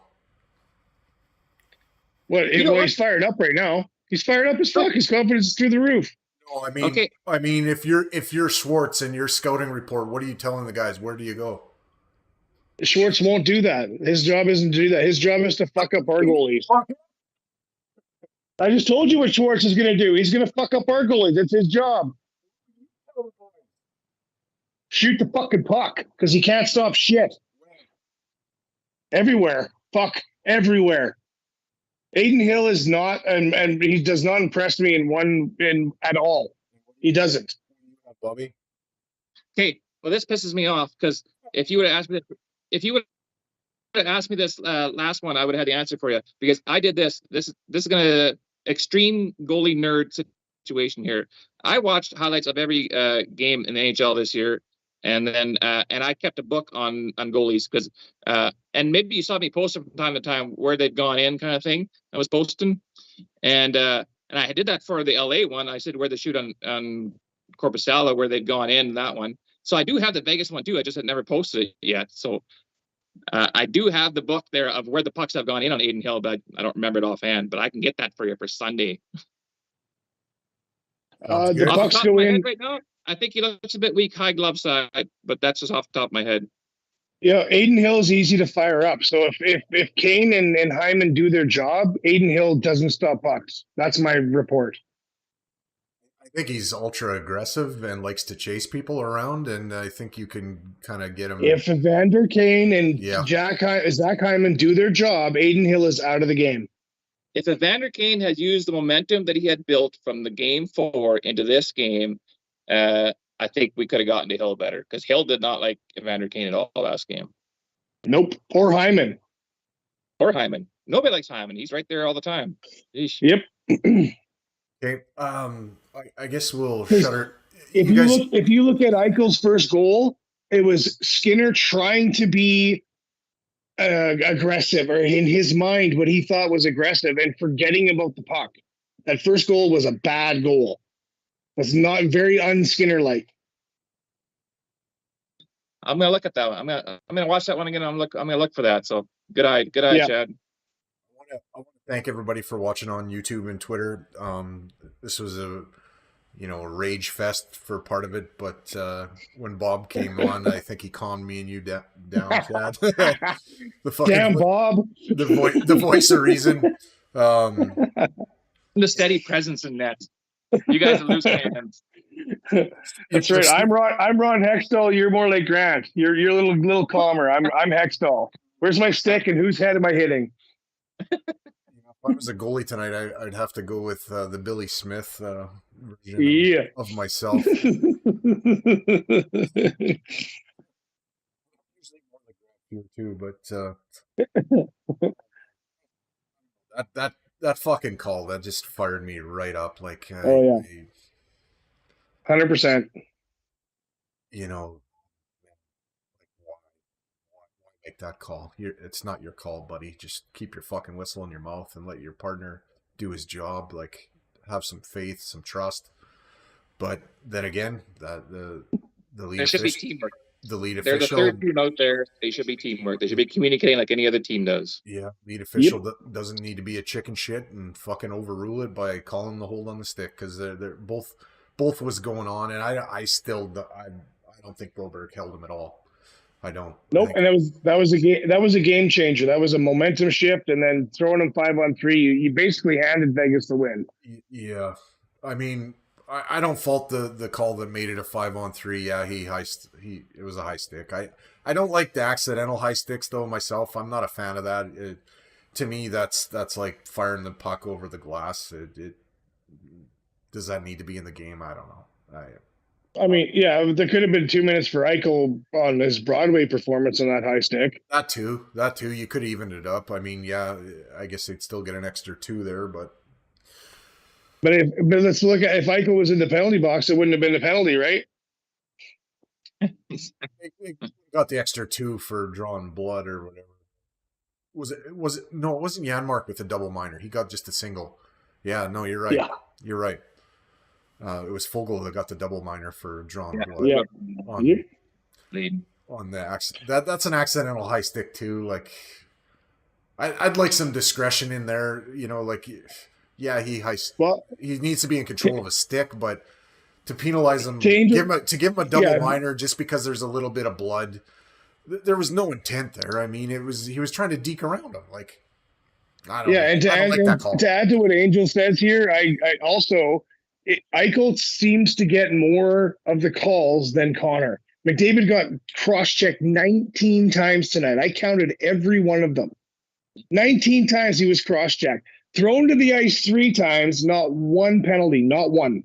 He's fired up right now. He's fired up as fuck. His confidence is through the roof. No, I mean, okay. I mean, if you're Schwartz and your scouting report, what are you telling the guys? Where do you go? Schwartz won't do that. His job isn't to do that. His job is to fuck up our goalies. I just told you what Schwartz is going to do. He's going to fuck up our goalies. That's his job. Shoot the fucking puck because he can't stop shit. Everywhere. Fuck. Everywhere. Aiden Hill is not, and he does not impress me in at all. He doesn't. Bobby? Okay, well, this pisses me off because if you would have asked me this last one, I would have had the answer for you because I did this. This is gonna extreme goalie nerd situation here. I watched highlights of every game in the NHL this year, and then and I kept a book on goalies because and maybe you saw me post from time to time where they'd gone in, kind of thing. I was posting, and I did that for the LA one. I said where they shoot on Corpusala, where they'd gone in that one. So I do have the Vegas one too. I just had never posted it yet. So I do have the book there of where the pucks have gone in on Aiden Hill, but I don't remember it offhand. But I can get that for you for Sunday. The pucks go in right now. I think he looks a bit weak, high glove side, but that's just off the top of my head. Yeah, Aiden Hill is easy to fire up. So if Kane and Hyman do their job, Aiden Hill doesn't stop pucks. That's my report. I think he's ultra aggressive and likes to chase people around, and I think you can kind of get him. If Evander Kane and Zach Hyman do their job, Aiden Hill is out of the game. If Evander Kane has used the momentum that he had built from the game 4 into this game, I think we could have gotten to Hill better because Hill did not like Evander Kane at all last game. Nope. Or Hyman. Nobody likes Hyman. He's right there all the time. Eesh. Yep. Okay. I guess we'll shut her. If you look at Eichel's first goal, it was Skinner trying to be aggressive, or in his mind what he thought was aggressive, and forgetting about the puck. That first goal was a bad goal. It's not very unskinner like. I'm gonna look at that one. I'm gonna watch that one again. I'm gonna look for that. So good eye, Yeah. Chad. I want to thank everybody for watching on YouTube and Twitter. This was a rage fest for part of it, but when Bob came on, I think he calmed me and you down, Chad. Damn, Bob. The voice of reason. The steady presence in net. You guys are loose cannons. That's right. I'm Ron Hextall. You're more like Grant. You're a little calmer. I'm Hextall. Where's my stick and whose head am I hitting? If I was a goalie tonight, I'd have to go with the Billy Smith version of myself. Here too, but that fucking call that just fired me right up. Like, 100%. You know, why make that call? It's not your call, buddy. Just keep your fucking whistle in your mouth and let your partner do his job. Like, have some faith, some trust. But then again, the lead There should be official, teamwork. the lead They're the official, third team out there. They should be teamwork. They should be communicating like any other team does. yeah, lead official doesn't need to be a chicken shit and fucking overrule it by calling the hold on the stick, because they're both was going on, and I don't think Broberg held him at all. I don't. Nope. And that was a game changer. That was a momentum shift, and then throwing him 5-on-3, you basically handed Vegas the win. Yeah, I mean, I don't fault the call that made it a 5-on-3. Yeah, it was a high stick. I don't like the accidental high sticks though myself. I'm not a fan of that. To me, that's like firing the puck over the glass. Does that need to be in the game? I don't know. I mean, yeah, there could have been 2 minutes for Eichel on his Broadway performance on that high stick. That too. You could have evened it up. I mean, yeah, I guess they'd still get an extra 2 there, but let's look at, if Eichel was in the penalty box, it wouldn't have been a penalty, right? they got the extra 2 for drawing blood or whatever. Was it? No, it wasn't Janmark with the double minor. He got just a single. Yeah, no, you're right. Yeah. You're right. It was Fogel that got the double minor for drawing blood. Yeah. On the accident. That's an accidental high stick too. Like, I'd like some discretion in there. You know, like, yeah, he needs to be in control of a stick, but to penalize him, to give him a double minor just because there's a little bit of blood, there was no intent there. I mean, he was trying to deke around him. Like, I don't. Yeah, and to add to what Angel says here, I also. Eichel seems to get more of the calls than Connor. McDavid got cross-checked 19 times tonight. I counted every one of them. 19 times he was cross-checked. Thrown to the ice 3 times, not one penalty, not one.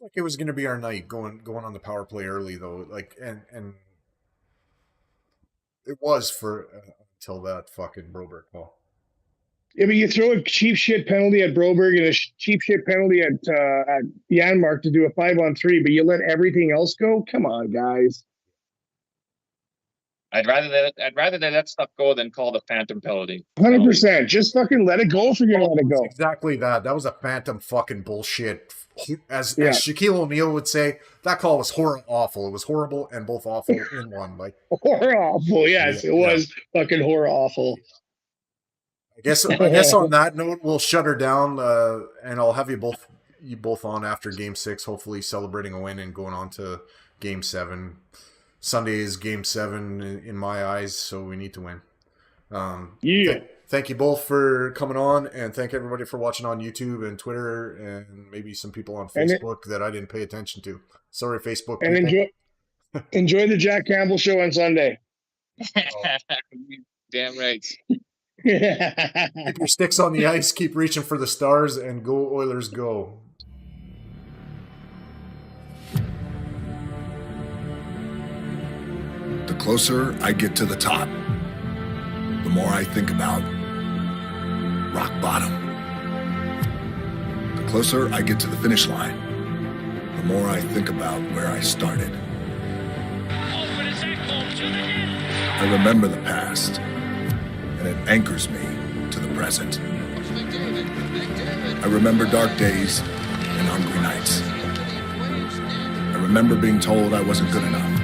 Like it was going to be our night going on the power play early though. Like and it was for until that fucking Broberg call. Yeah, but you throw a cheap shit penalty at Broberg and a cheap shit penalty at Janmark to do a 5-on-3, but you let everything else go? Come on, guys. I'd rather they let stuff go than call the phantom penalty. 100%. Just fucking let it go if you're gonna let it go. Exactly that. That was a phantom fucking bullshit. As Shaquille O'Neal would say, that call was awful. It was horrible and both awful in one. Like horror awful. Yes, it was fucking horror awful. I guess on that note, we'll shut her down, and I'll have you both on after Game 6, hopefully celebrating a win and going on to Game 7. Sunday is Game 7 in my eyes, so we need to win. Thank you both for coming on, and thank everybody for watching on YouTube and Twitter, and maybe some people on Facebook that I didn't pay attention to. Sorry, Facebook. And enjoy the Jack Campbell show on Sunday. Damn right. Keep your sticks on the ice, keep reaching for the stars, and go Oilers go. The closer I get to the top, the more I think about rock bottom. The closer I get to the finish line, the more I think about where I started. Open is that I remember the past, and it anchors me to the present. I remember dark days and hungry nights. I remember being told I wasn't good enough,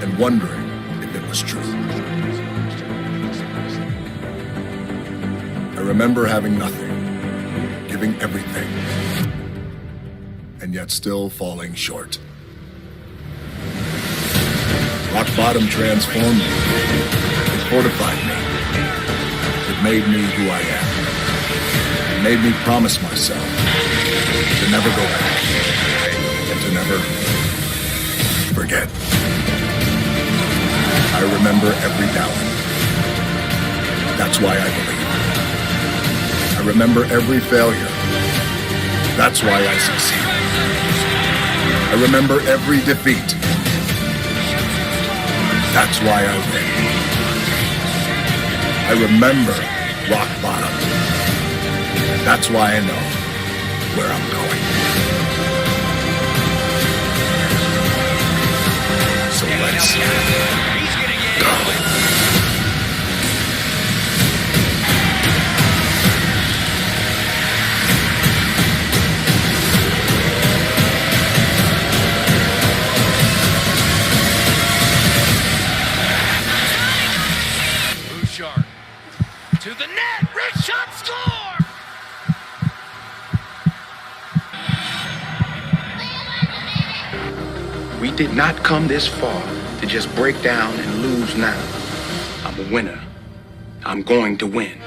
and wondering if it was true. I remember having nothing, giving everything, and yet still falling short. Rock bottom transformed me. It fortified me. It made me who I am. It made me promise myself to never go back and to never forget. I remember every doubt. That's why I believe. I remember every failure. That's why I succeed. I remember every defeat. That's why I win. I remember rock bottom. That's why I know where I'm going. So let's go. To the net, wrist shot, score! We did not come this far to just break down and lose now. I'm a winner. I'm going to win.